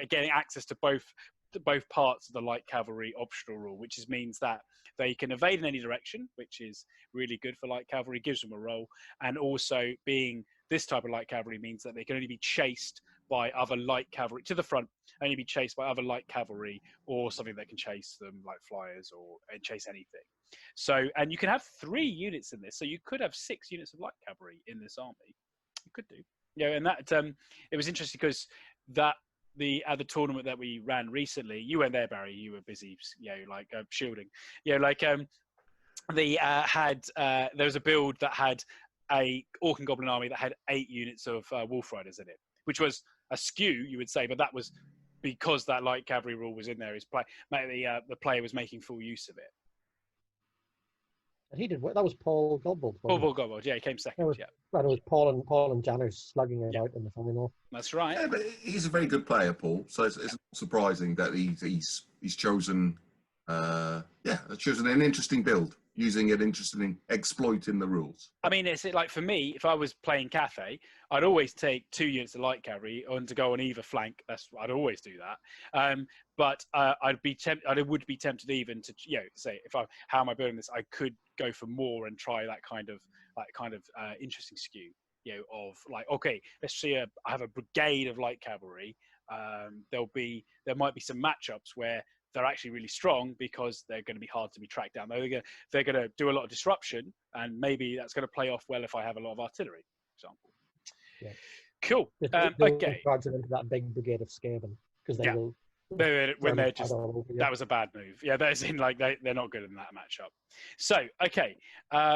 getting access to both parts of the light cavalry optional rule, which means that they can evade in any direction, which is really good for light cavalry, gives them a role, and also being this type of light cavalry means that they can only be chased by other light cavalry to the front, only be chased by other light cavalry or something that can chase them like flyers or chase anything. So, and you can have 3 units in this, so you could have 6 units of light cavalry in this army. You could do, and that it was interesting because at the tournament that we ran recently, you weren't there, Barry. You were busy, shielding. They there was a build that had a Orc and Goblin army that had 8 units of Wolf Riders in it. which was a skew, you would say, but that was because that light cavalry rule was in there. The player was making full use of it.
And he did. That was Paul Godbold.
Paul Godbold, yeah, he came second.
Right, it was Paul and Janners slugging it out in the final.
That's right.
Yeah, but he's a very good player, Paul. So it's not surprising that he's chosen. Chosen an interesting build, using an interesting exploit in the rules.
I mean, it's like for me, if I was playing Cathay, I'd always take 2 units of light cavalry on to go on either flank. I'd always do that. But I would be tempted even to, say how am I building this? I could go for more and try that kind of interesting skew. Of like, okay, let's see. I have a brigade of light cavalry. There might be some matchups where they're actually really strong because they're going to be hard to be tracked down. They're going to do a lot of disruption, and maybe that's going to play off well if I have a lot of artillery, for example.
Yeah.
Cool. Okay.
Charge them into that big brigade of Skaven because they will.
When they're just that was a bad move. Yeah, that's in like they're not good in that matchup. So okay,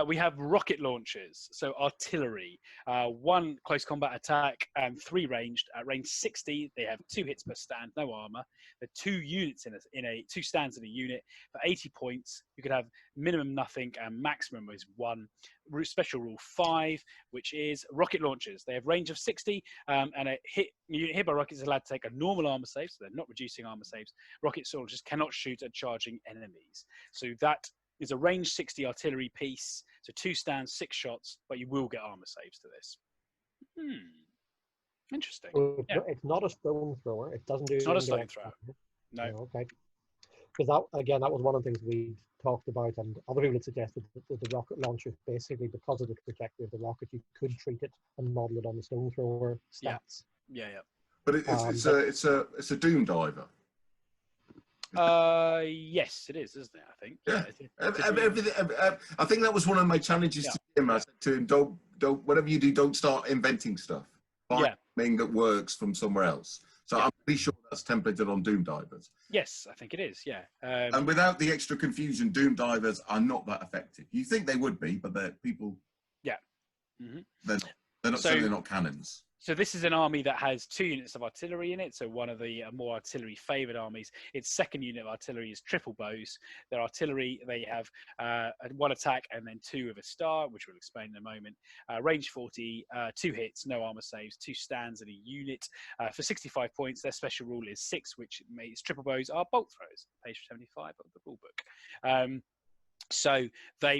we have rocket launchers. So artillery, 1 close combat attack and 3 ranged. At range 60, they have 2 hits per stand, no armor. There are 2 units in a 2 stands in a unit. For 80 points, you could have minimum nothing and maximum is 1. Special rule 5, which is rocket launchers. They have range of 60, and a unit hit by rockets is allowed to take a normal armor save, so they're not reducing armor saves. Rocket launchers cannot shoot at charging enemies. So that is a range 60 artillery piece. So 2 stands, 6 shots, but you will get armor saves to this. Interesting.
So it's not a stone thrower. It doesn't do.
It's not a stone thrower. No.
Okay. Because that was one of the things we talked about, and other people had suggested that the rocket launcher, basically because of the trajectory of the rocket, you could treat it and model it on the stone thrower stats.
Yeah.
But it's a doom diver.
Yes, it is, isn't it? I think.
Yeah. I think that was one of my challenges to him. I said to him, don't whatever you do, don't start inventing stuff. Find something that works from somewhere else. So I'm pretty sure that's templated on Doom Divers.
Yes, I think it is, yeah.
And without the extra confusion, Doom Divers are not that effective. You think they would be, but they're people...
Yeah. Mm-hmm.
They're not, certainly not cannons.
So this is an army that has 2 units of artillery in it. So one of the more artillery-favoured armies. Its second unit of artillery is triple bows. Their artillery, they have 1 attack and then 2 of a star, which we'll explain in a moment. Range 40, 2 hits, no armour saves, 2 stands in a unit. For 65 points, their special rule is 6, which makes triple bows are bolt throwers. Page 75 of the rule book. So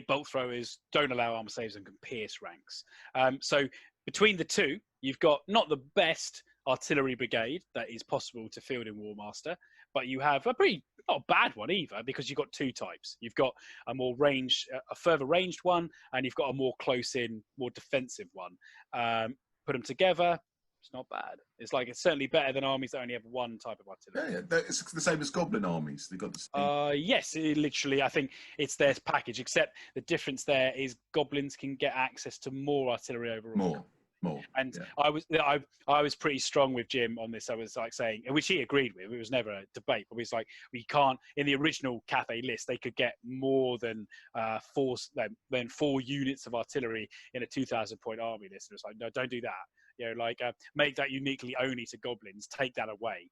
bolt throwers don't allow armour saves and can pierce ranks. So between the two, you've got not the best artillery brigade that is possible to field in Warmaster, but you have a pretty not a bad one either, because you've got 2 types. You've got a further ranged one, and you've got a more close-in, more defensive one. Put them together, it's not bad. It's certainly better than armies that only have 1 type of artillery.
Yeah, it's the same as Goblin armies. They've got the same.
Yes, literally, I think it's their package, except the difference there is Goblins can get access to more artillery overall.
More.
And yeah. I was pretty strong with Jim on this. I was saying, which he agreed with. It was never a debate, but it's we can't. In the original Cathay list, they could get more than 4 units of artillery in a 2,000-point army list. And it's no, don't do that. Make that uniquely only to Goblins. Take that away.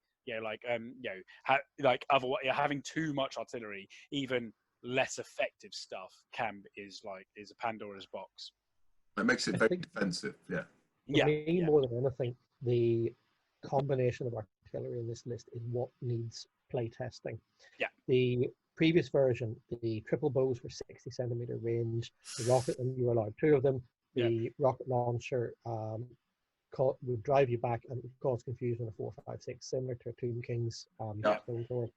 Otherwise, having too much artillery, even less effective stuff, is a Pandora's box.
It makes it very defensive. Yeah.
For me, more than anything, the combination of artillery in this list is what needs play testing. Yeah. The previous version, the triple bows were 60 centimeter range. The rocket, and you were allowed 2 of them. The rocket launcher would drive you back and cause confusion in a 4, 5, 6, similar to a Tomb King's stone thrower.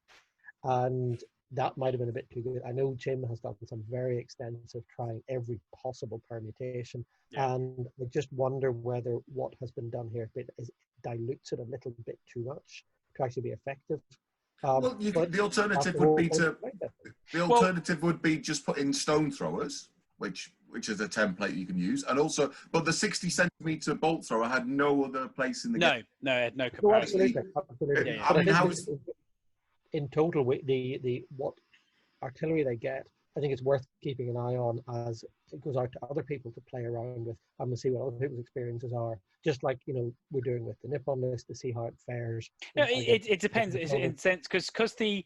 And that might have been a bit too good. I know Jim has done some very extensive trying every possible permutation, and I just wonder whether what has been done here dilutes it a little bit too much to actually be effective.
The alternative would be just put in stone throwers, which is a template you can use, and also, but the 60 centimeter bolt thrower had no other place in the game.
No, it had no comparison.
Absolutely. I mean, in total, the what artillery they get, I think it's worth keeping an eye on as it goes out to other people to play around with and see what other people's experiences are. Just like we're doing with the Nippon list to see how it fares.
No, it depends in a sense because the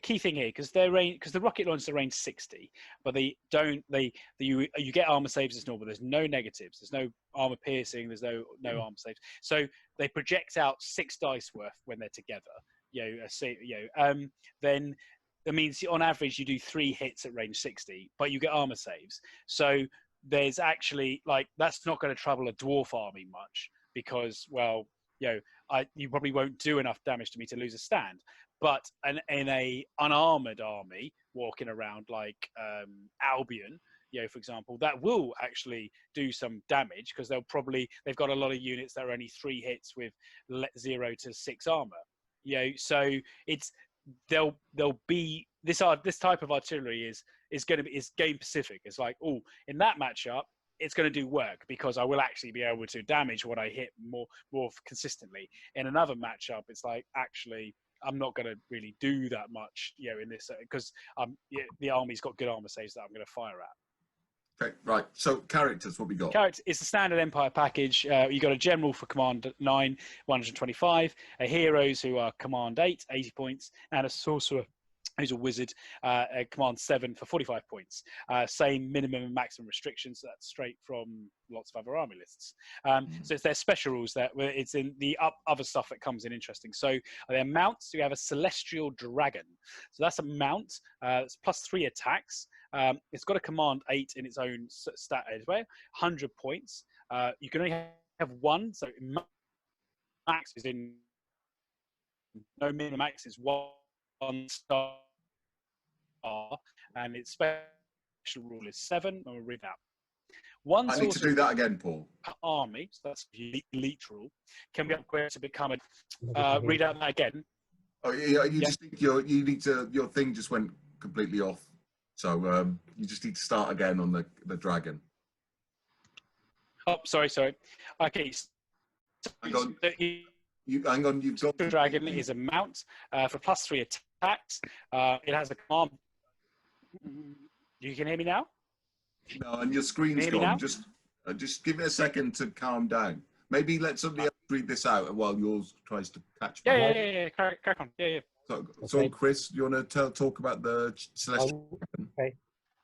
key thing here because the rocket launchers are range 60, but you get armor saves as normal. There's no negatives. There's no armor piercing. There's no armor saves. So they project out 6 dice worth when they're together. Then that means on average you do 3 hits at range 60, but you get armor saves. So there's actually that's not going to trouble a dwarf army much because you probably won't do enough damage to me to lose a stand. But in a unarmored army walking around like Albion, for example, that will actually do some damage because they've got a lot of units that are only 3 hits with 0 to 6 armor. So they'll be this type of artillery is game specific. It's like, in that matchup it's going to do work because I will actually be able to damage what I hit more consistently. In another matchup it's like, actually I'm not going to really do that much in this because the army's got good armor saves that I'm going to fire at.
Okay, right. So characters, what we got?
Characters, it's the standard Empire package. You got a general for Command 9, 125. A heroes who are Command 8, 80 points, and a sorcerer who's a wizard, Command 7 for 45 points. Same minimum and maximum restrictions. So that's straight from lots of other army lists. So it's their special rules that it's in the other stuff that comes in interesting. So their mounts, you have a Celestial Dragon. So that's a mount. It's +3 attacks. It's got a Command 8 in its own stat as well. 100 points. You can only have 1. So max is in no minimum max is 1 star. And its special rule is 7. I'm going to read that.
I need to do that again, Paul.
Army, so that's the elite rule, can be upgraded to become a. Read out that again.
Oh yeah, just think your thing just went completely off. So you just need to start again on the dragon.
Oh, sorry. Okay.
Hang on. Hang on. You've got
the dragon is a mount for +3 attacks. It has a command. You can hear me now?
No, and your screen's gone. Just give it a second to calm down. Maybe let somebody else read this out while yours tries to catch.
Yeah. Crack on. Yeah.
So Chris, you want to talk about the Celestial Dragon?
Okay.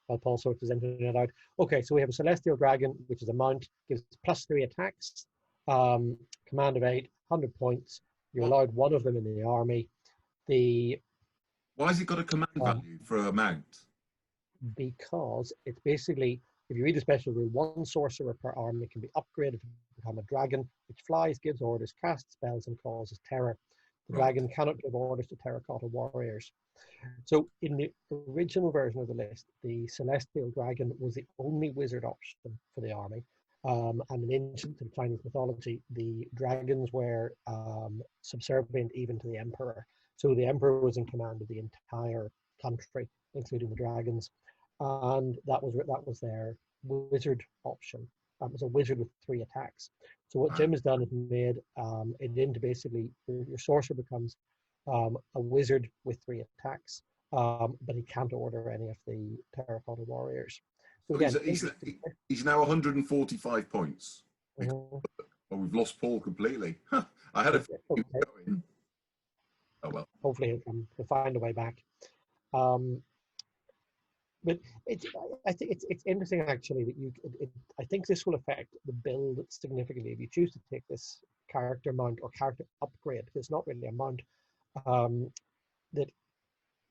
While Paul sorts his internet out. Okay, so we have a Celestial Dragon, which is a mount, gives +3 attacks, command of 8, 100 points. You're allowed 1 of them in the army.
Why has it got a command value for a mount?
Because it's basically, if you read the special rule, 1 sorcerer per army can be upgraded to become a dragon, which flies, gives orders, casts spells, and causes terror. The dragon cannot give orders to terracotta warriors. So in the original version of the list, the Celestial Dragon was the only wizard option for the army. And in ancient and Chinese mythology, the dragons were subservient even to the emperor. So the emperor was in command of the entire country, including the dragons. And that was their wizard option. That was a wizard with 3 attacks. So what Jim has done is made it into basically your sorcerer becomes a wizard with 3 attacks, but he can't order any of the terracotta warriors. So again,
he's now 145 points.
Mhm.
Well, we've lost Paul completely. I had a feeling going. Oh well.
Hopefully he'll find a way back. But I think it's interesting actually that I think this will affect the build significantly if you choose to take this character mount or character upgrade, because it's not really a mount. That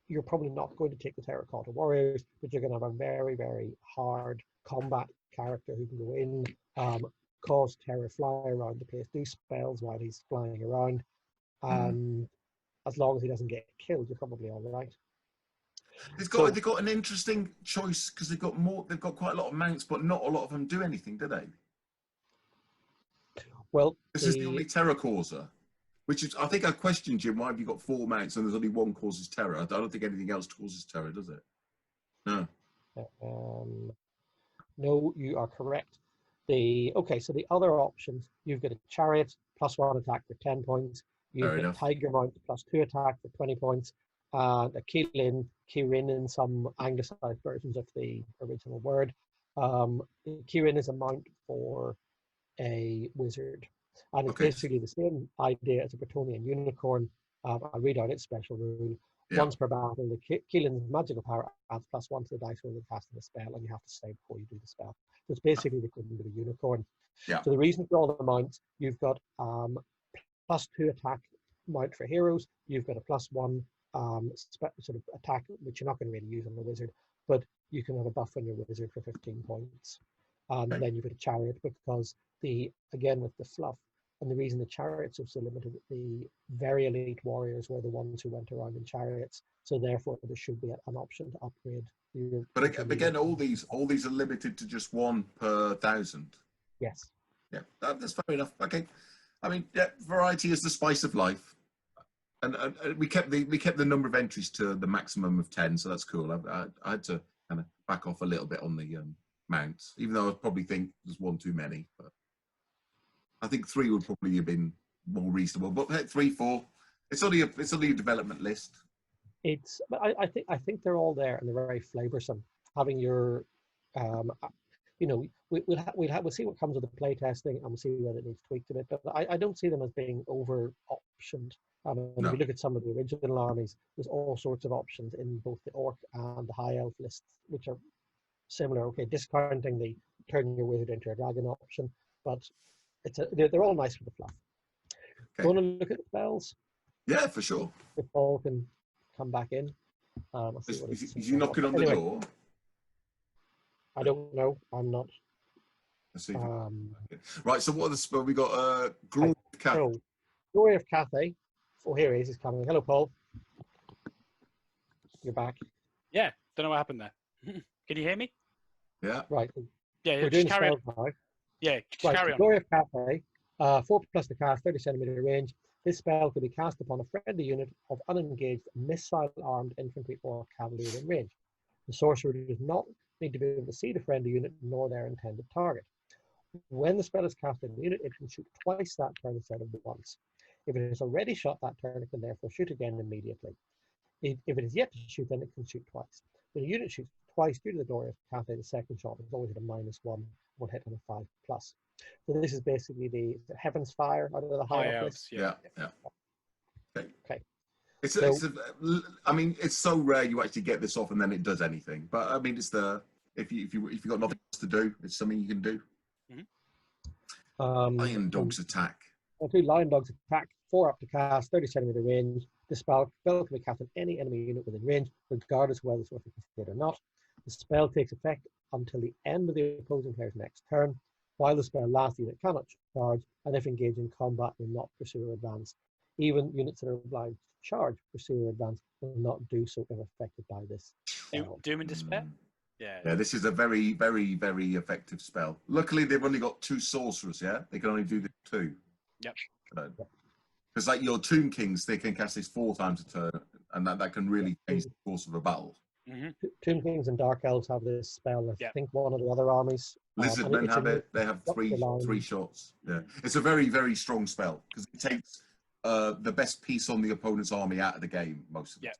you're probably not going to take the terracotta warriors, but you're going to have a very, very hard combat character who can go in, cause terror, fly around the place, do spells while he's flying around, and as long as he doesn't get killed, you're probably all right.
They've got an interesting choice because they've got quite a lot of mounts, but not a lot of them do anything, do they?
Well,
this is the only terror causer, which is, I think I questioned Jim, why have you got 4 mounts and there's only 1 causes terror? I don't think anything else causes terror, does it? No.
No, you are correct. So the other options, you've got a chariot +1 attack for 10 points. You've got tiger mount +2 attack for 20 points. And a Kirin in some anglicized versions of the original word, Kieran is a mount for a wizard, and it's
Okay.
basically the same idea as a Bretonian unicorn. I'll read out its special rule.
Yeah.
Once per battle, the Keelan's magical power adds +1 to the dice roll when casting the spell, and you have to save before you do the spell. So it's basically the equivalent of a unicorn.
Yeah.
So the reason for all the mounts, you've got +2 attack mount for heroes. You've got a +1 sort of attack, which you're not going to really use on the wizard, but you can have a buff on your wizard for 15 points. And
Okay.
then you've got a chariot because again with the fluff, and the reason the chariots are so limited, the very elite warriors were the ones who went around in chariots. So therefore, there should be an option to upgrade.
But again, all these are limited to just 1 per 1,000.
Yes.
Yeah, that's fair enough. Okay, I mean, yeah, variety is the spice of life, and we kept the number of entries to the maximum of 10, so that's cool. I had to kind of back off a little bit on the mounts, even though I probably think there's 1 too many. But I think 3 would probably have been more reasonable. But 3, 4, it's only a development list.
But I think they're all there and they're very flavoursome. Having your, we'll see what comes with the play testing and we'll see whether it needs tweaked a bit. But I don't see them as being over optioned.
No.
If you look at some of the original armies, there's all sorts of options in both the orc and the high elf lists, which are similar. Okay, discounting the turning your wizard into a dragon option, but they're all nice for the fluff.
Okay.
Want to look at the spells?
Yeah, for sure.
If Paul can come back in.
Is he knocking on the door?
I don't know. I'm not.
Let's see. Right. So what are the spell we got? Glory of Cathay.
Glory of Cathay. Oh, here he is. He's coming. Hello, Paul. You're back.
Yeah. Don't know what happened there. Can you hear me?
Yeah.
Right.
Yeah.
We're
Just
doing
carry on.
spells now.
Yeah.
Right.
Carry on.
Glory of Cathay. 4 plus the cast, 30 centimeter range. This spell could be cast upon a friendly unit of unengaged missile-armed infantry or cavalry within range. The sorcerer does not need to be able to see the friendly unit nor their intended target. When the spell is cast in the unit, it can shoot twice that turn instead of once. If it has already shot that turn, it can therefore shoot again immediately. If it is yet to shoot, then it can shoot twice. When a unit shoots twice due to the Glory of Cathay, the second shot is always at a -1, will hit on a 5+. So this is basically the Heaven's Fire out of the high elf.
Yeah.
Okay.
I mean, it's so rare you actually get this off and then it does anything. But I mean, it's if you got nothing else to do, it's something you can do. Lion Dog's attack.
I'll do Lion Dog's attack. 4 up to cast, 30 centimeter range. The spell can be cast on any enemy unit within range, regardless of whether it's worth a or not. The spell takes effect until the end of the opposing player's next turn. While the spell lasts, the unit cannot charge, and if engaged in combat, will not pursue or advance. Even units that are obliged to charge, pursue or advance, will not do so if affected by this spell.
Doom and Despair? Yeah.
Yeah, this is a very, very, very effective spell. Luckily, they've only got 2 sorcerers, yeah? They can only do the 2.
Yep.
Because like your Tomb Kings, they can cast this 4 times a turn, and that can really change the course of a battle.
Tomb Kings and Dark Elves have this spell. I think one of the other armies.
Lizardmen have it. They have 3 shots. Yeah, it's a very, very strong spell because it takes the best piece on the opponent's army out of the game most of the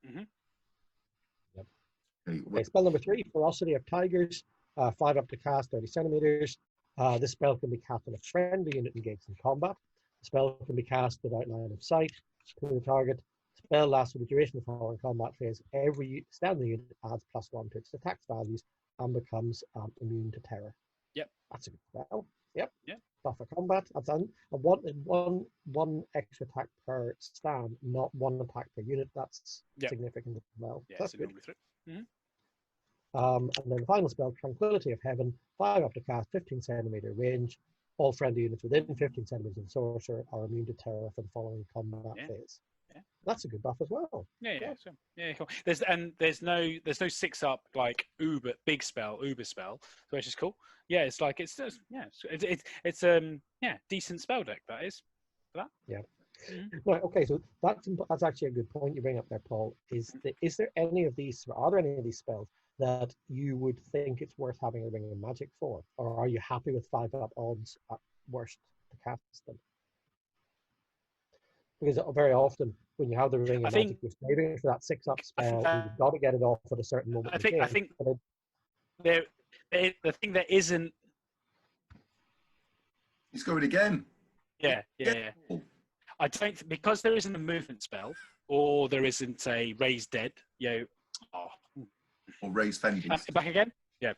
time.
Okay, spell number 3, Ferocity of Tigers. 5 up to cast, 30 centimeters. This spell can be cast on a friendly unit engaged in combat. The spell can be cast without line of sight to the target. Spell lasts for the duration of the following combat phase. Every standing unit adds +1 to its attack values and becomes immune to terror.
Yep.
That's a good spell. Yep.
Yep.
Buff for combat. That's done. And one extra attack per stand, not 1 attack per unit. That's significant as well.
Yeah,
that's
so
good.
Mm-hmm.
And then the final spell, Tranquility of Heaven, 5 up to cast, 15 centimeter range. All friendly units within 15 centimeters of the sorcerer are immune to terror for the following combat phase. Yeah. That's a good buff as well.
Yeah. Cool. There's no 6-up like big spell, Uber spell, which is cool. Yeah, it's like it's decent spell deck that is for that.
Yeah. Right. Okay. So that's actually a good point you bring up there, Paul. Are there any of these spells that you would think it's worth having a Ring of Magic for, or are you happy with 5-up odds at worst to cast them? Because very often when you have the Ring of Magic, you're saving for that 6-up spell, and you've got to get it off at a certain moment.
I think the thing that isn't.
He's going again.
Yeah. I don't, because there isn't a movement spell, or there isn't a raise dead.
Or raise Fendi.
Back again. Yeah,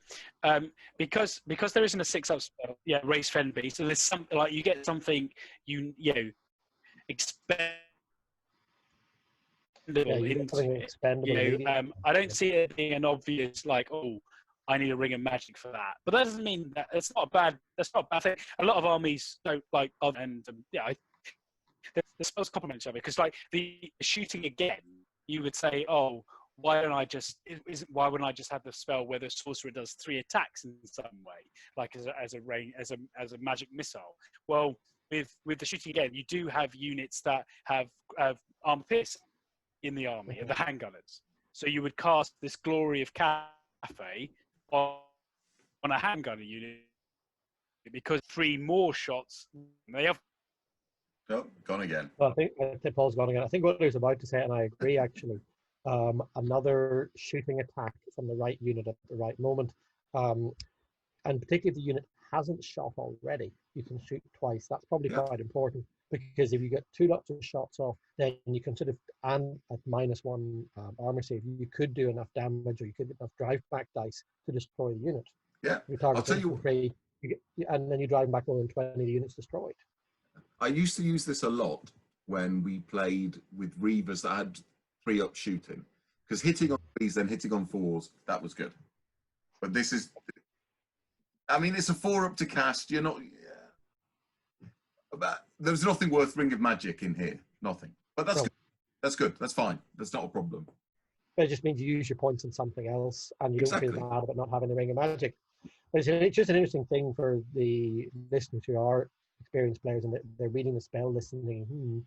because there isn't a 6-up spell. Yeah, raise Fend Beast. So there's something like you get something you expendable I don't see it being an obvious like, oh, I need a ring of magic for that. But that doesn't mean that that's not a bad thing. A lot of armies don't like, and the spells complement each other because like the shooting again, you would say, oh, why wouldn't I just have the spell where the sorcerer does 3 attacks in some way, like as a magic missile? Well, with the shooting again, you do have units that have armor piercing in the army, the handgunners. So you would cast this Glory of Cathay on a handgunner unit because 3 more shots they have.
Oh, gone again.
Well, I think Paul's gone again. I think what he was about to say, and I agree actually. Another shooting attack from the right unit at the right moment, and particularly if the unit hasn't shot already, you can shoot twice. That's probably quite important because if you get 2 lots of shots off, then you can sort of, and at -1 armor save, you could do enough damage, or you could get enough drive back dice to destroy the unit.
Yeah,
I'll tell you. And then you drive back more than 20 units destroyed.
I used to use this a lot when we played with Reavers that had 3-up shooting, because hitting on 3s then hitting on 4s, that was good. But this is, I mean, it's a 4-up to cast. You're not. There's nothing worth Ring of Magic in here. Nothing. But that's good. That's good. That's fine. That's not a problem.
But it just means you use your points on something else, and you don't feel bad about not having the Ring of Magic. But it's just an interesting thing for the listeners who are experienced players and they're reading the spell list and thinking,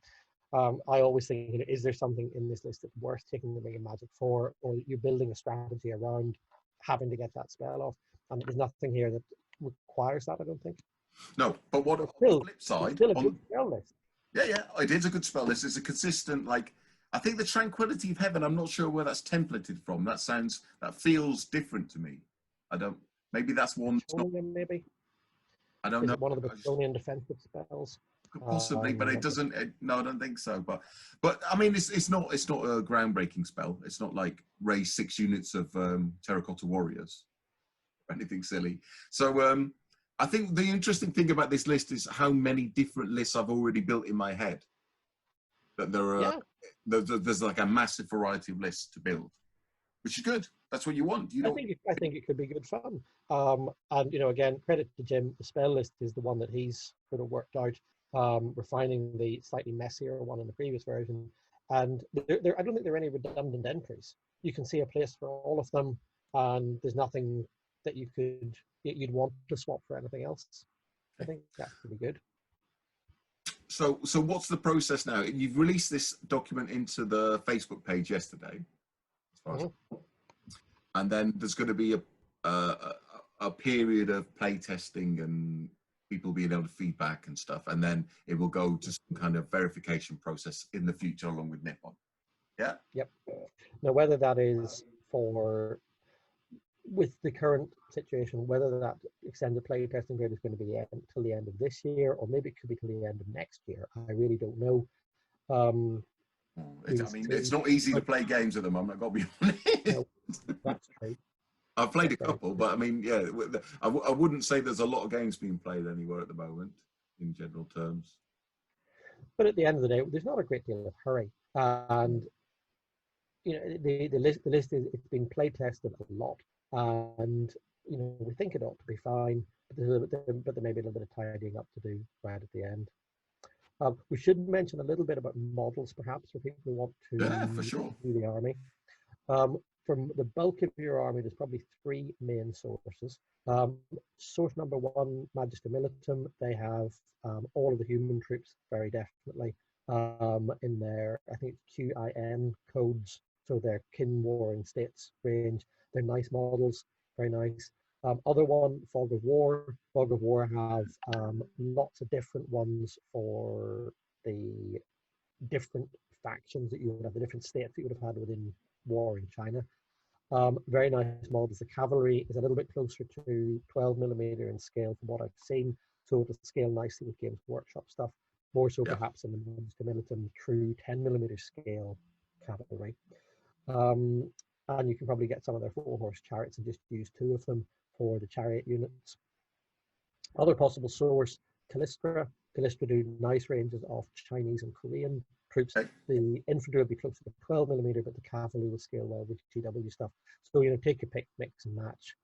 I always think, is there something in this list that's worth taking the Ring of Magic for, or you're building a strategy around having to get that spell off? And there's nothing here that requires that, I don't think.
No, but what on the flip side,
still a good spell list.
Yeah, it is a good spell list. It's a consistent, like, I think the Tranquility of Heaven, I'm not sure where that's templated from. That feels different to me. Maybe that's one.
Maybe.
I don't know.
One of the Bostonian defensive spells.
Possibly, but it doesn't. No, I don't think so. But I mean, it's not a groundbreaking spell. It's not like raise 6 units of Terracotta Warriors or anything silly. So I think the interesting thing about this list is how many different lists I've already built in my head. That there are there's like a massive variety of lists to build, which is good. That's what you want.
I think it could be good fun. And again, credit to Jim. The spell list is the one that he's sort of worked out, refining the slightly messier one in the previous version. And I don't think there are any redundant entries. You can see a place for all of them, and there's nothing that you'd want to swap for anything else. I think that's pretty good.
So what's the process now? You've released this document into the Facebook page yesterday, as far as and then there's going to be a period of play testing and people being able to feedback and stuff, and then it will go to some kind of verification process in the future along with Nippon. Yeah.
Yep. Now, whether that is with the current situation, whether that extended play testing period is going to be until the end of this year, or maybe it could be till the end of next year, I really don't know.
It's not easy to play games at the moment, I've got to be honest.
No, that's true.
I've played a couple, but I mean, yeah, I wouldn't say there's a lot of games being played anywhere at the moment, in general terms.
But at the end of the day, there's not a great deal of hurry, and the list is, it's been play tested a lot, and we think it ought to be fine, but there may be a little bit of tidying up to do right at the end. We should mention a little bit about models, perhaps, for people who want to
for sure.
do the army. From the bulk of your army, there's probably 3 main sources. Source number 1, Magister Militum, they have all of the human troops, very definitely, in their, I think it's QIN codes, so their kin warring states range. They're nice models, very nice. Other one, Fog of War. Fog of War have lots of different ones for the different factions that you would have, the different states that you would have had within war in China. Very nice models. The cavalry is a little bit closer to 12mm in scale from what I've seen, so it'll scale nicely with Games Workshop stuff. More so perhaps in the Monster Militum true 10mm scale cavalry. And you can probably get some of their 4-horse chariots and just use 2 of them for the chariot units. Other possible source, Callistra. Callistra do nice ranges of Chinese and Korean troops. The infantry will be closer to 12mm, but the cavalry will scale well with GW stuff. So, take your pick, mix and match.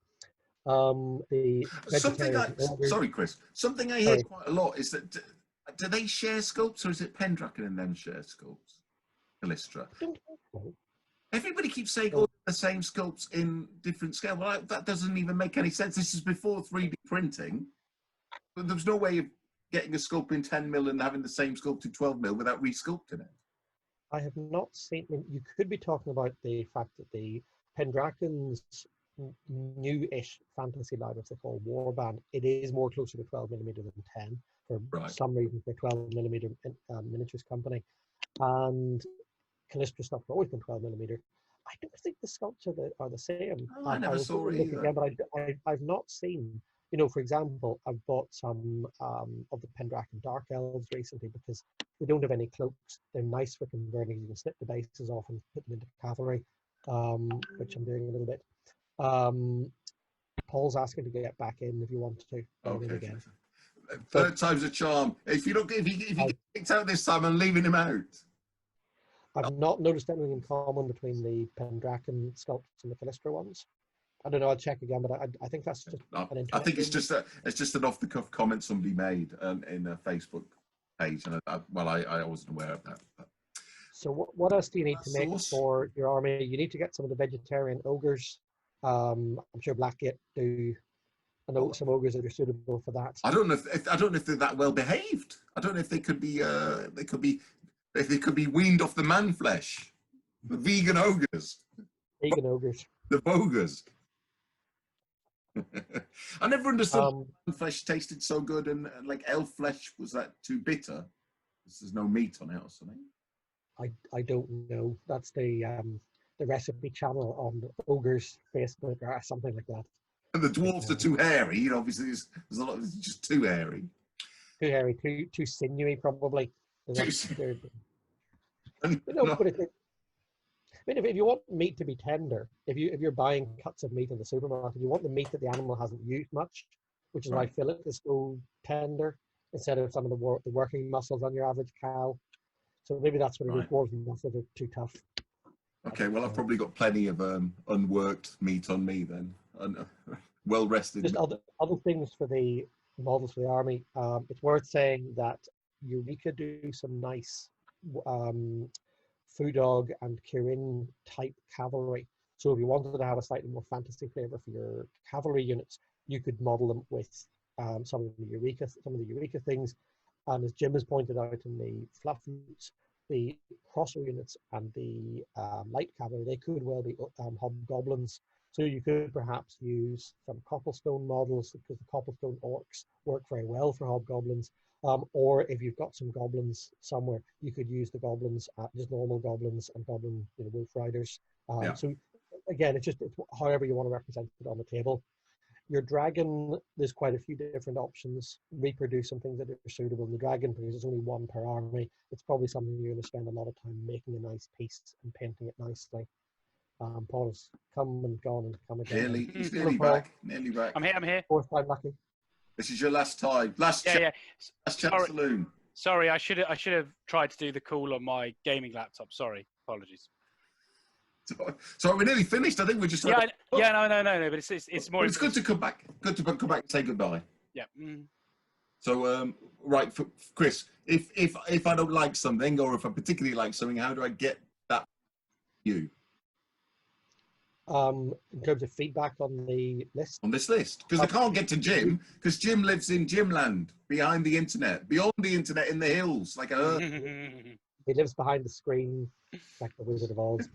Sorry, Chris. Something I hear quite a lot is that do they share sculpts, or is it Pendragon and them share sculpts? Callistra.
I don't think so.
Everybody keeps saying all the same sculpts in different scale. Well, that doesn't even make any sense. This is before 3D printing. But there's no way of getting a sculpt in 10mm and having the same sculpt in 12mm without resculpting it.
I have not seen. You could be talking about the fact that the Pendragon's new-ish fantasy line, which they call Warband, it is more closer to 12mm than 10 for some reason. For 12mm miniatures company, and Callistra stuff has always been 12mm. I don't think the sculpts are the same.
Oh, I never saw it either.
Again, but I've not seen. For example, I've bought some of the Pendragon Dark Elves recently because they don't have any cloaks. They're nice for converting. You can snip the bases off and put them into cavalry, which I'm doing a little bit. Paul's asking to get back in if you want to.
Okay. Again. Third time's a charm. If you get kicked out this time, I'm leaving him out.
I've not noticed anything in common between the Pendragon sculpts and the Callistra ones. I don't know. I'll check again, but I think that's just
I think it's just an off-the-cuff comment somebody made in a Facebook page, and I wasn't aware of that. But.
So what else do you need to make for your army? You need to get some of the vegetarian ogres. I'm sure Blackgate do. I know some ogres that are suitable for that.
I don't know if they're that well behaved. I don't know if they could be weaned off the man flesh. The vegan ogres.
Vegan ogres.
The bogers. I never understood flesh tasted so good, and like elf flesh, was that too bitter? There's no meat on it or something.
I don't know. That's the recipe channel on Ogre's Facebook or something like that.
And the dwarves are too hairy. Obviously, there's a lot. It's just too hairy.
Too hairy. Too sinewy, probably. But if you want meat to be tender, if you're buying cuts of meat in the supermarket, you want the meat that the animal hasn't used much, which is why fillet is so tender instead of some of the working muscles on your average cow. So maybe that's what it is. Dwarves and muscles are too tough.
Okay, well, I've probably got plenty of unworked meat on me then, well rested.
Just other things for the models for the army. It's worth saying that Eureka do some nice Fudog and Kirin type cavalry. So if you wanted to have a slightly more fantasy flavor for your cavalry units, you could model them with some of the Eureka things. And as Jim has pointed out in the fluff units, the crosser units and the light cavalry, they could well be hobgoblins. So you could perhaps use some cobblestone models, because the cobblestone orcs work very well for hobgoblins. Or if you've got some goblins somewhere, you could use the goblins, just normal goblins and goblin wolf riders. So again, it's however you want to represent it on the table. Your dragon, there's quite a few different options. Reproduce some things that are suitable. The dragon, because there's only one per army, it's probably something you're going to spend a lot of time making a nice piece and painting it nicely. Paul's come and gone and come again.
He's nearly back.
I'm here.
Fourth time lucky.
This is your last time. Last chance saloon.
Sorry, I should have tried to do the call on my gaming laptop. Sorry, apologies.
So we're nearly finished. I think we're just.
No. But it's more.
It's good to come back. Good to come back and say goodbye.
Yeah.
So right, for Chris, if I don't like something, or if I particularly like something, how do I get that? You.
In terms of feedback on the list?
On this list. Because I can't get to Jim, because Jim lives in Jimland, behind the internet, beyond the internet, in the hills, like a...
He lives behind the screen, like the Wizard of Oz.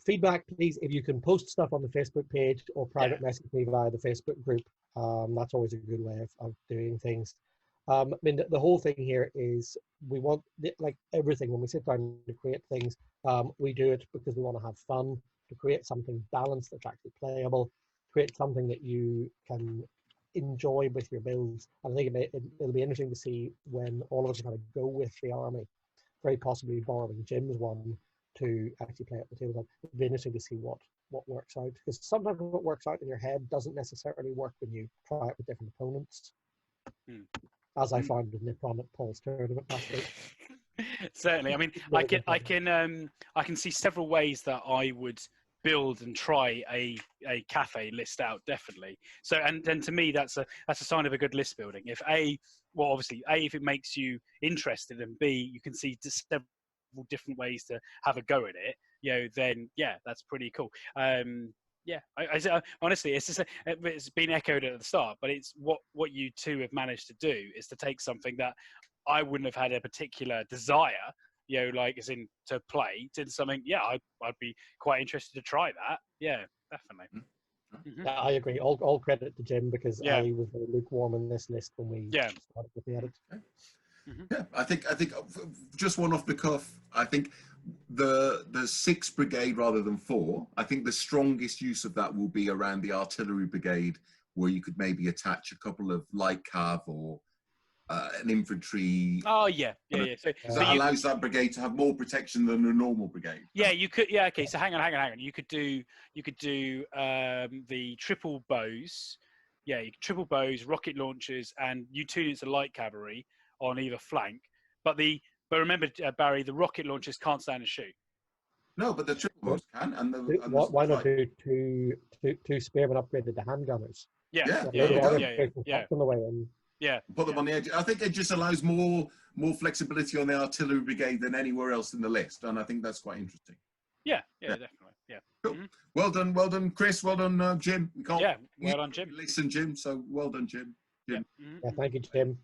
Feedback, please, if you can post stuff on the Facebook page or private message me via the Facebook group. That's always a good way of doing things. I mean, the whole thing here is we want, like everything, when we sit down to create things, we do it because we want to have fun, to create something balanced that's actually playable, create something that you can enjoy with your builds. And I think it'll be interesting to see when all of us kind of go with the army, very possibly borrowing Jim's one to actually play at the table. It'll be interesting to see what works out, because sometimes what works out in your head doesn't necessarily work when you try it with different opponents. As I found with Nippon at Paul's tournament last week.
Certainly. I mean, I can see several ways that I would build and try a Cathay list out, definitely. So, and then to me, that's a sign of a good list building. If obviously if it makes you interested, and B, you can see several different ways to have a go at it, then yeah, that's pretty cool. Yeah, I honestly, it's been echoed at the start, but it's what you two have managed to do is to take something that I wouldn't have had a particular desire, like as in to play, to something. Yeah, I'd be quite interested to try that. Yeah, definitely.
Yeah, I agree. All credit to Jim, because I was very lukewarm in this list when we started looking at it.
Yeah, I think just one off the cuff. I think the 6th brigade rather than 4. I think the strongest use of that will be around the artillery brigade, where you could maybe attach a couple of light cav or an infantry.
Oh yeah. So
that allows that brigade to have more protection than a normal brigade.
Yeah, you could. Yeah, okay. So hang on. You could do the triple bows. Yeah, triple bows, rocket launchers, and you 2 units of light cavalry on either flank. But remember, Barry, the rocket launchers can't stand and shoot.
No, but the triple bows can.
Why not do two spearmen upgraded to handgunners?
Yeah.
On the way in.
Yeah.
Put them on the edge. I think it just allows more flexibility on the artillery brigade than anywhere else in the list, and I think that's quite interesting.
Yeah, definitely. Yeah.
Cool. Well done, Chris. Well done, Jim. We can't.
Yeah. Well done, Jim.
Listen, Jim. So well done, Jim.
Yeah, thank you, Jim.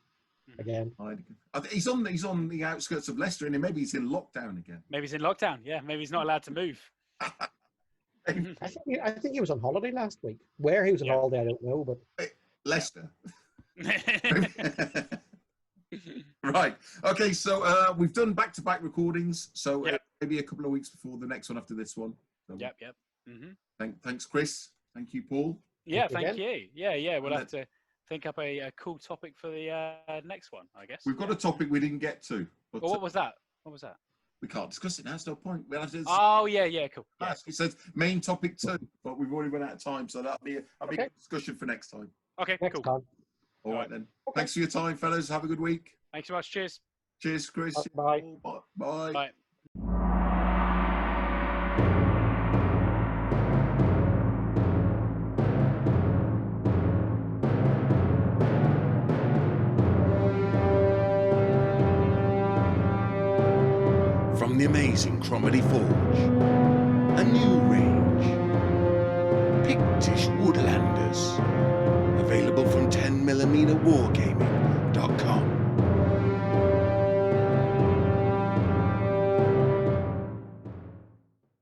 Again.
I think he's on the outskirts of Leicester, and maybe he's in lockdown again.
Maybe he's in lockdown. Yeah. Maybe he's not allowed to move.
I think he was on holiday last week. Where he was on holiday, I don't know, but
Leicester. Right. Okay. So we've done back-to-back recordings. So maybe a couple of weeks before the next one after this one. So,
Yep.
Thanks, Chris. Thank you, Paul.
Yeah. Thank you. Yeah. We'll have to think up a cool topic for the next one, I guess.
We've got a topic we didn't get to. But,
what was that?
We can't discuss it now. There's no point. We'll have to,
cool. Yeah.
It says main topic 2, but we've already run out of time, so that'll be a good discussion for next time.
Okay,
next
cool.
time.
All right then. Okay. Thanks for your time, fellas. Have a good week.
Thanks so much. Cheers.
Cheers, Chris.
Bye.
Bye.
Bye.
From the amazing Cromedy Forge, a new range, Pictish Woodlanders, available from 10mm Wargaming.